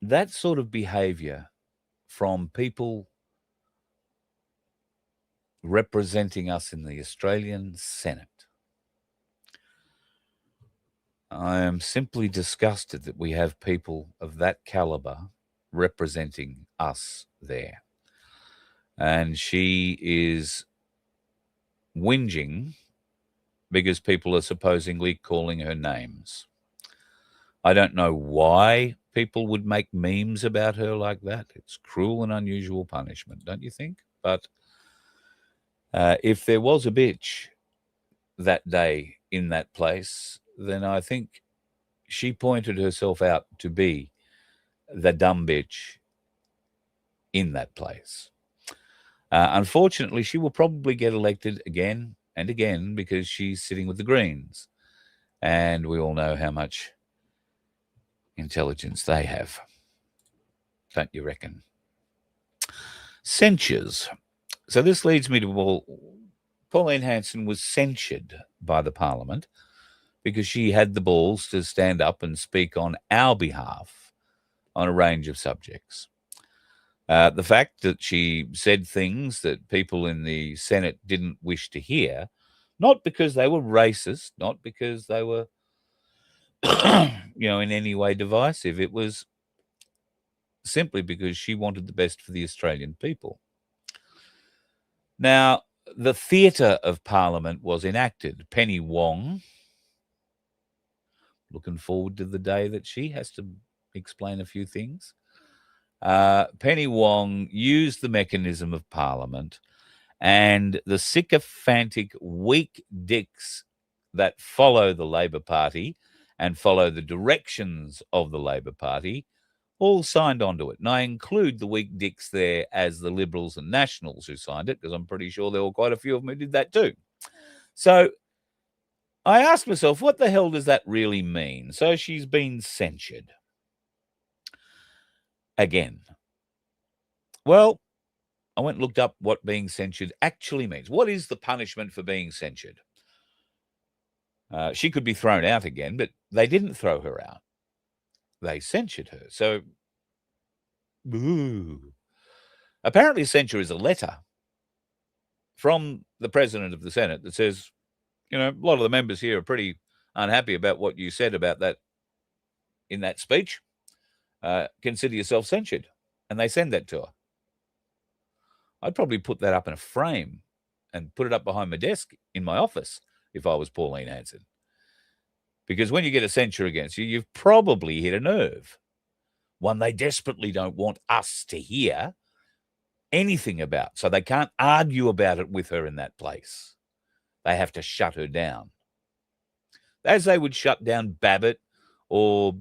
That sort of behaviour from people representing us in the Australian Senate. I am simply disgusted that we have people of that caliber representing us there. And she is whinging because people are supposedly calling her names. I don't know why people would make memes about her like that. It's cruel and unusual punishment, don't you think? But if there was a bitch that day in that place, then I think she pointed herself out to be the dumb bitch in that place. Unfortunately, she will probably get elected again and again because she's sitting with the Greens. And we all know how much intelligence they have. Don't you reckon? Censures. So this leads me to, Pauline Hanson was censured by the Parliament because she had the balls to stand up and speak on our behalf on a range of subjects. The fact that she said things that people in the Senate didn't wish to hear, not because they were racist, not because they were, in any way divisive. It was simply because she wanted the best for the Australian people. Now, the theatre of Parliament was enacted. Penny Wong, looking forward to the day that she has to explain a few things. Penny Wong used the mechanism of Parliament, and the sycophantic weak dicks that follow the Labor Party and follow the directions of the Labor Party all signed onto it. And I include the weak dicks there as the Liberals and Nationals who signed it, because I'm pretty sure there were quite a few of them who did that too. So I asked myself, what the hell does that really mean? So she's been censured again. Well, I went and looked up what being censured actually means. What is the punishment for being censured? She could be thrown out again, but they didn't throw her out. They censured her. So, boo. Apparently, censure is a letter from the President of the Senate that says, a lot of the members here are pretty unhappy about what you said about that in that speech. Consider yourself censured. And they send that to her. I'd probably put that up in a frame and put it up behind my desk in my office if I was Pauline Hanson. Because when you get a censure against you, you've probably hit a nerve, one they desperately don't want us to hear anything about. So they can't argue about it with her in that place. They have to shut her down, as they would shut down Babbitt or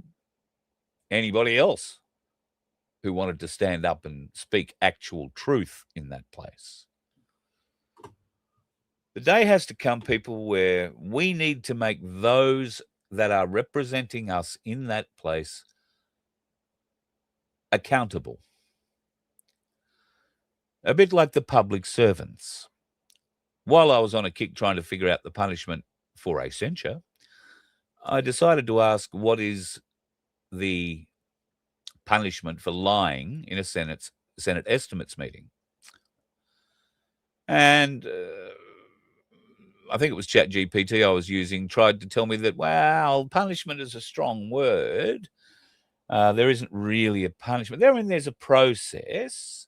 anybody else who wanted to stand up and speak actual truth in that place. The day has to come, people, where we need to make those that are representing us in that place accountable. A bit like the public servants. While I was on a kick trying to figure out the punishment for a censure, I decided to ask, what is the punishment for lying in a Senate estimates meeting? And I think it was ChatGPT I was using, tried to tell me that, well, punishment is a strong word. There isn't really a punishment. There's a process.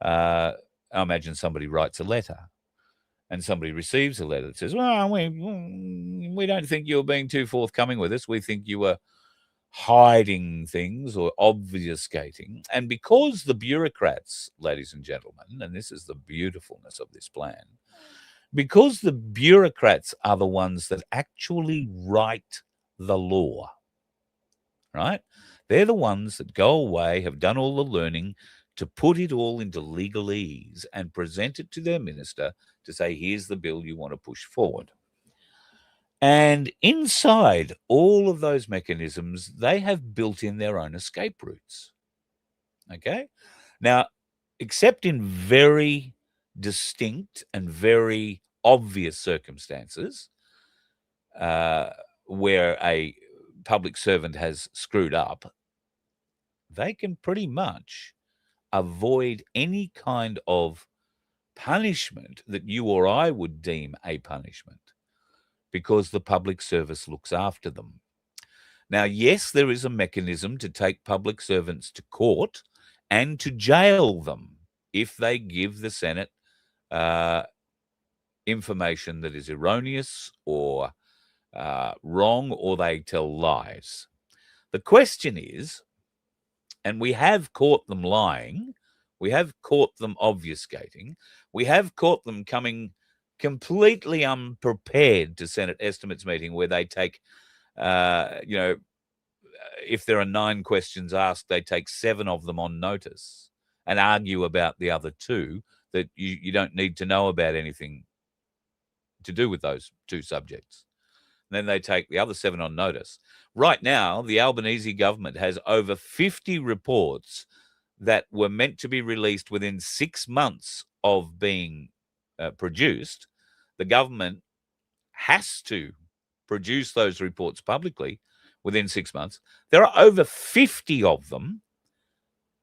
I imagine somebody writes a letter and somebody receives a letter that says, well, we don't think you're being too forthcoming with us. We think you were hiding things or obfuscating. And because the bureaucrats, ladies and gentlemen, and this is the beautifulness of this plan, because the bureaucrats are the ones that actually write the law, right? They're the ones that go away, have done all the learning to put it all into legalese and present it to their minister to say, here's the bill you want to push forward. And inside all of those mechanisms, they have built in their own escape routes. Okay? Now, except in very distinct and very obvious circumstances where a public servant has screwed up, they can pretty much avoid any kind of punishment that you or I would deem a punishment, because the public service looks after them. Now, yes, there is a mechanism to take public servants to court and to jail them if they give the Senate information that is erroneous or wrong, or they tell lies. The question is, and we have caught them lying, we have caught them obfuscating, we have caught them coming completely unprepared to Senate estimates meeting where they take, if there are 9 questions asked, they take 7 of them on notice and argue about the other 2 that you don't need to know about anything to do with those 2 subjects. And then they take the other 7 on notice. Right now, the Albanese government has over 50 reports that were meant to be released within 6 months of being produced. The government has to produce those reports publicly within 6 months. There are over 50 of them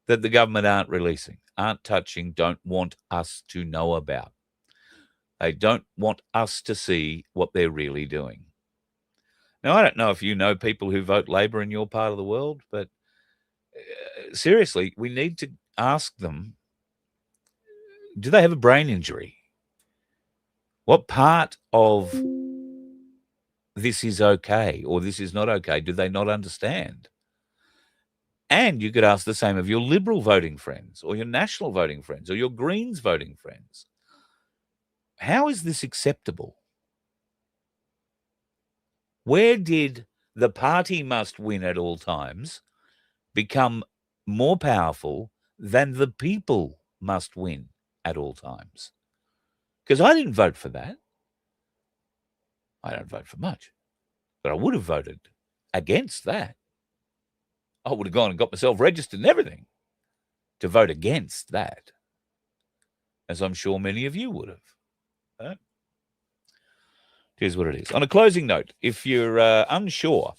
that the government aren't releasing, aren't touching, don't want us to know about. They don't want us to see what they're really doing. Now, I don't know if you know people who vote Labor in your part of the world, but seriously, we need to ask them, do they have a brain injury? What part of this is okay or this is not okay do they not understand? And you could ask the same of your Liberal voting friends or your National voting friends or your Greens voting friends. How is this acceptable? Where did the party must win at all times become more powerful than the people must win at all times? Because I didn't vote for that. I don't vote for much, but I would have voted against that. I would have gone and got myself registered and everything to vote against that, as I'm sure many of you would have. Huh? Here's what it is. On a closing note, if you're unsure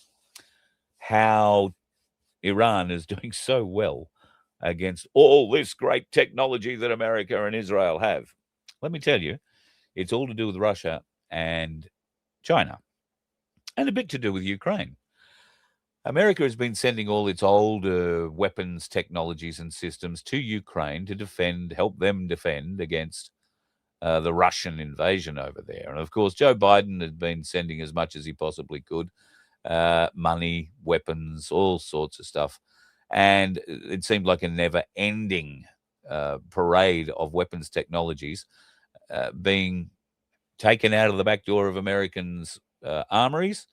how Iran is doing so well against all this great technology that America and Israel have, let me tell you, it's all to do with Russia and China, and a bit to do with Ukraine. America has been sending all its older weapons, technologies, and systems to Ukraine to help them defend against the Russian invasion over there. And of course, Joe Biden has been sending as much as he possibly could, money, weapons, all sorts of stuff. And it seemed like a never-ending parade of weapons technologies being taken out of the back door of Americans' armories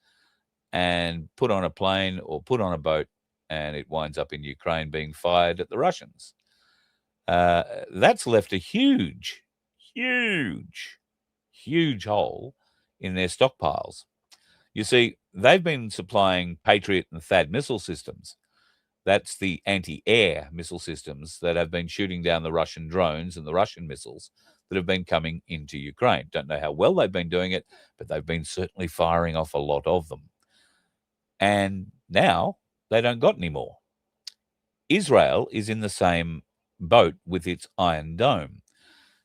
and put on a plane or put on a boat, and it winds up in Ukraine being fired at the Russians. That's left a huge hole in their stockpiles. You see, they've been supplying Patriot and THAAD missile systems. That's the anti-air missile systems that have been shooting down the Russian drones and the Russian missiles that have been coming into Ukraine. Don't know how well they've been doing it, but they've been certainly firing off a lot of them. And now they don't got any more. Israel is in the same boat with its Iron Dome.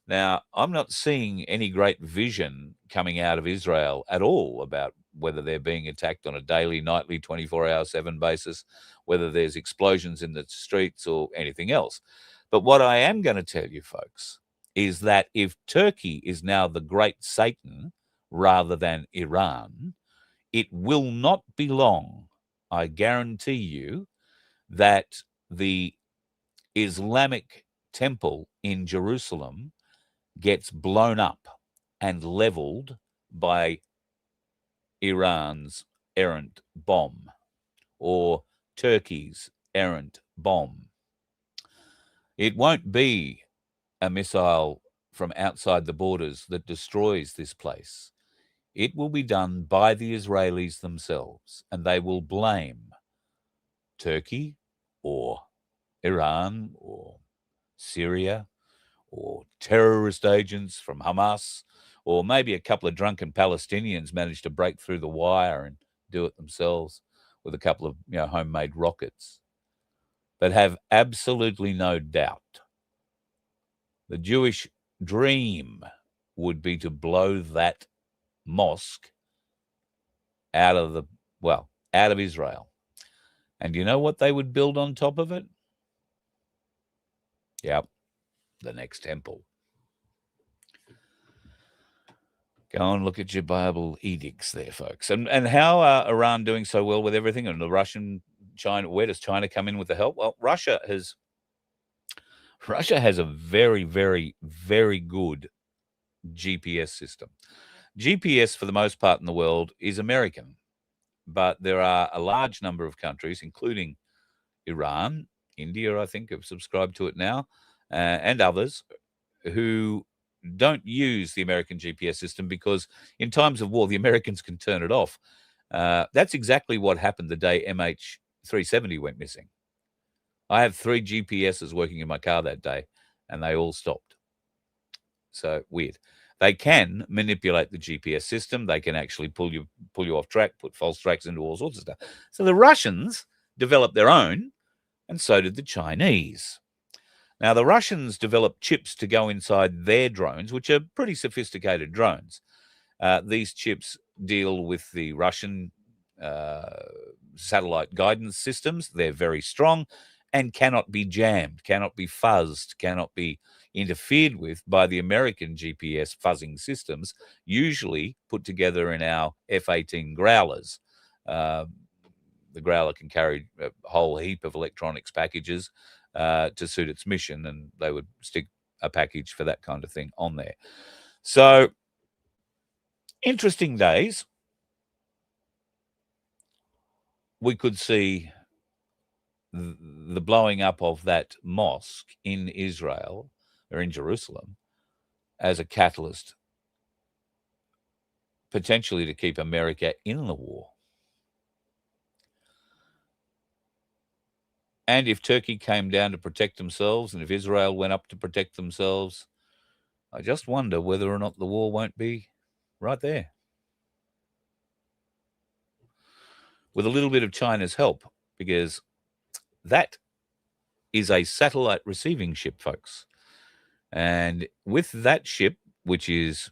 Now, I'm not seeing any great vision coming out of Israel at all about whether they're being attacked on a daily, nightly, 24-hour-7 basis, whether there's explosions in the streets or anything else. But what I am going to tell you, folks, is that if Turkey is now the great Satan rather than Iran, it will not be long, I guarantee you, that the Islamic temple in Jerusalem gets blown up and leveled by Iran's errant bomb or Turkey's errant bomb. It won't be a missile from outside the borders that destroys this place. It will be done by the Israelis themselves, and they will blame Turkey or Iran or Syria or terrorist agents from Hamas, or maybe a couple of drunken Palestinians managed to break through the wire and do it themselves with a couple of homemade rockets. But have absolutely no doubt the Jewish dream would be to blow that mosque out of Israel. And you know what they would build on top of it? Yep, the next temple. Go and look at your Bible edicts there, folks. And how are Iran doing so well with everything? And the Russian, China, where does China come in with the help? Well, Russia has a very, very, very good GPS system. GPS, for the most part in the world, is American. But there are a large number of countries, including Iran, India, I think, have subscribed to it now, and others, who don't use the American GPS system because in times of war, the Americans can turn it off. That's exactly what happened the day MH370 went missing. I have 3 GPSs working in my car that day, and they all stopped. So weird. They can manipulate the GPS system. They can actually pull you off track, put false tracks into all sorts of stuff. So the Russians developed their own, and so did the Chinese. Now, the Russians developed chips to go inside their drones, which are pretty sophisticated drones. These chips deal with the Russian satellite guidance systems. They're very strong and cannot be jammed, cannot be fuzzed, cannot be interfered with by the American GPS fuzzing systems, usually put together in our F-18 Growlers. The Growler can carry a whole heap of electronics packages to suit its mission, and they would stick a package for that kind of thing on there. So, interesting days. We could see the blowing up of that mosque in Israel or in Jerusalem as a catalyst, potentially to keep America in the war. And if Turkey came down to protect themselves, and if Israel went up to protect themselves, I just wonder whether or not the war won't be right there. With a little bit of China's help, because that is a satellite receiving ship, folks. And with that ship, which is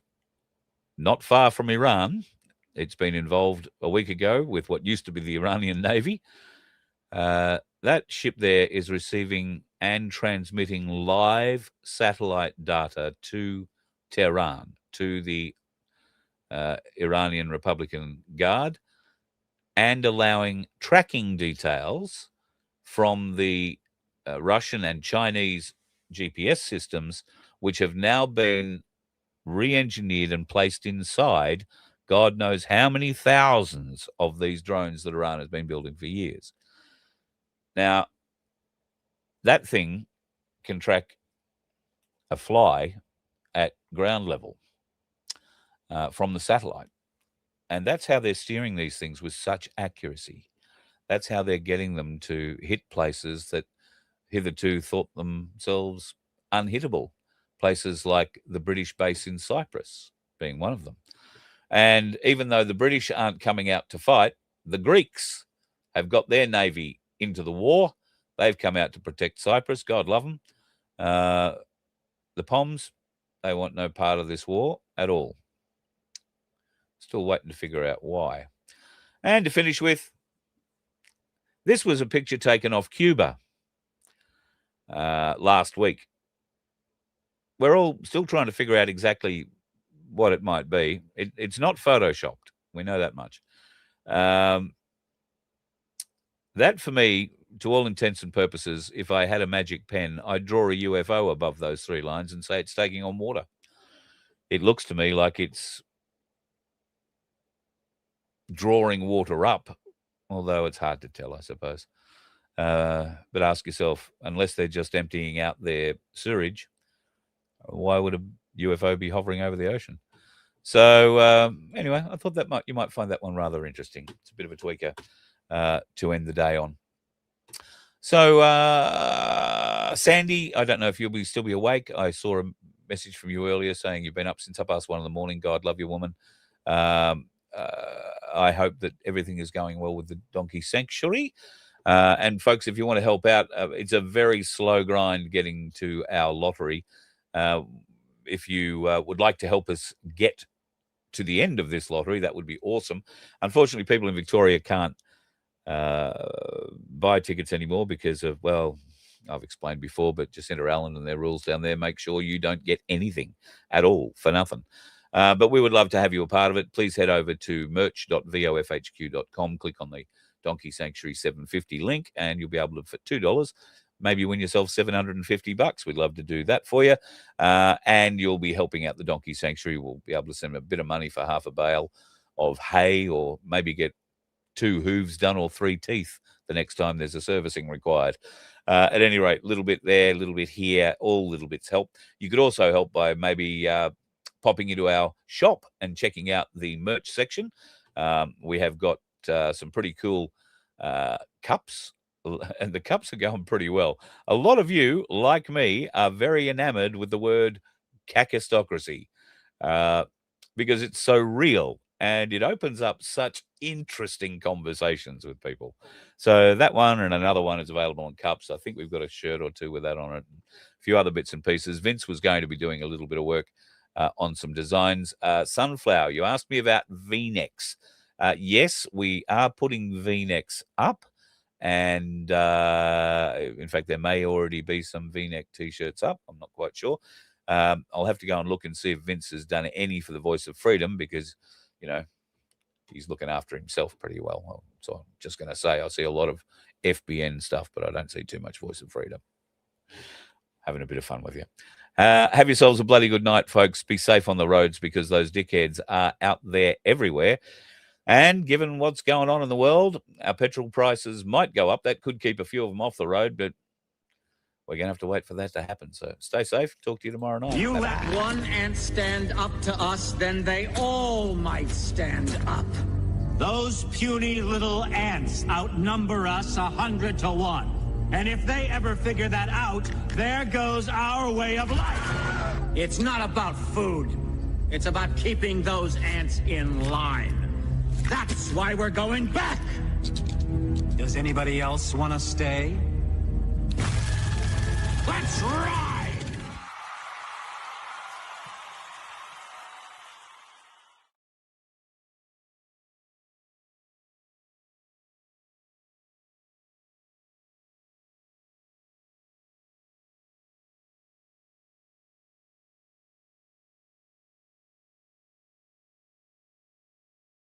not far from Iran, it's been involved a week ago with what used to be the Iranian Navy. That ship there is receiving and transmitting live satellite data to Tehran, to the Iranian Republican Guard, and allowing tracking details from the Russian and Chinese GPS systems, which have now been re-engineered and placed inside God knows how many thousands of these drones that Iran has been building for years. Now, that thing can track a fly at ground level from the satellite. And that's how they're steering these things with such accuracy. That's how they're getting them to hit places that hitherto thought themselves unhittable. Places like the British base in Cyprus being one of them. And even though the British aren't coming out to fight, the Greeks have got their navy into the war. They've come out to protect Cyprus. God love them. The Poms, they want no part of this war at all. Still waiting to figure out why. And to finish with, this was a picture taken off Cuba last week. We're all still trying to figure out exactly what it might be. It's not photoshopped. We know that much. That, for me, to all intents and purposes, if I had a magic pen, I'd draw a UFO above those 3 lines and say it's taking on water. It looks to me like it's drawing water up, although it's hard to tell, I suppose. But ask yourself, unless they're just emptying out their sewage, why would a UFO be hovering over the ocean? So anyway, I thought that you might find that one rather interesting. It's a bit of a tweaker to end the day on. So Sandy, I don't know if you'll still be awake. I saw a message from you earlier saying you've been up since 1:30 in the morning. God love you, woman. I hope that everything is going well with the Donkey Sanctuary. And folks, if you want to help out, it's a very slow grind getting to our lottery. If you would like to help us get to the end of this lottery, that would be awesome. Unfortunately, people in Victoria can't buy tickets anymore because of, well, I've explained before, but Jacinta Allen and their rules down there make sure you don't get anything at all for nothing. But we would love to have you a part of it. Please head over to merch.vofhq.com, click on the Donkey Sanctuary 750 link, and you'll be able to, for $2, maybe win yourself $750. We'd love to do that for you. And you'll be helping out the Donkey Sanctuary. We'll be able to send them a bit of money for half a bale of hay, or maybe get 2 hooves done or 3 teeth the next time there's a servicing required. At any rate, a little bit there, a little bit here, all little bits help. You could also help by maybe popping into our shop and checking out the merch section. We have got some pretty cool cups, and the cups are going pretty well. A lot of you, like me, are very enamored with the word cacistocracy because it's so real and it opens up such interesting conversations with people. So that one and another one is available on cups. I think we've got a shirt or 2 with that on it, and a few other bits and pieces. Vince was going to be doing a little bit of work on some designs. Sunflower, you asked me about V-necks. Yes, we are putting V-necks up, and in fact, there may already be some V-neck T-shirts up. I'm not quite sure. I'll have to go and look and see if Vince has done any for the Voice of Freedom, because, you know, he's looking after himself pretty well. So I'm just going to say I see a lot of FBN stuff, but I don't see too much Voice of Freedom. Having a bit of fun with you. Have yourselves a bloody good night, folks. Be safe on the roads, because those dickheads are out there everywhere. And given what's going on in the world, our petrol prices might go up. That could keep a few of them off the road, but we're going to have to wait for that to happen. So stay safe. Talk to you tomorrow night. You let one ant stand up to us, then they all might stand up. Those puny little ants outnumber us 100 to 1. And if they ever figure that out, there goes our way of life. It's not about food. It's about keeping those ants in line. That's why we're going back. Does anybody else want to stay?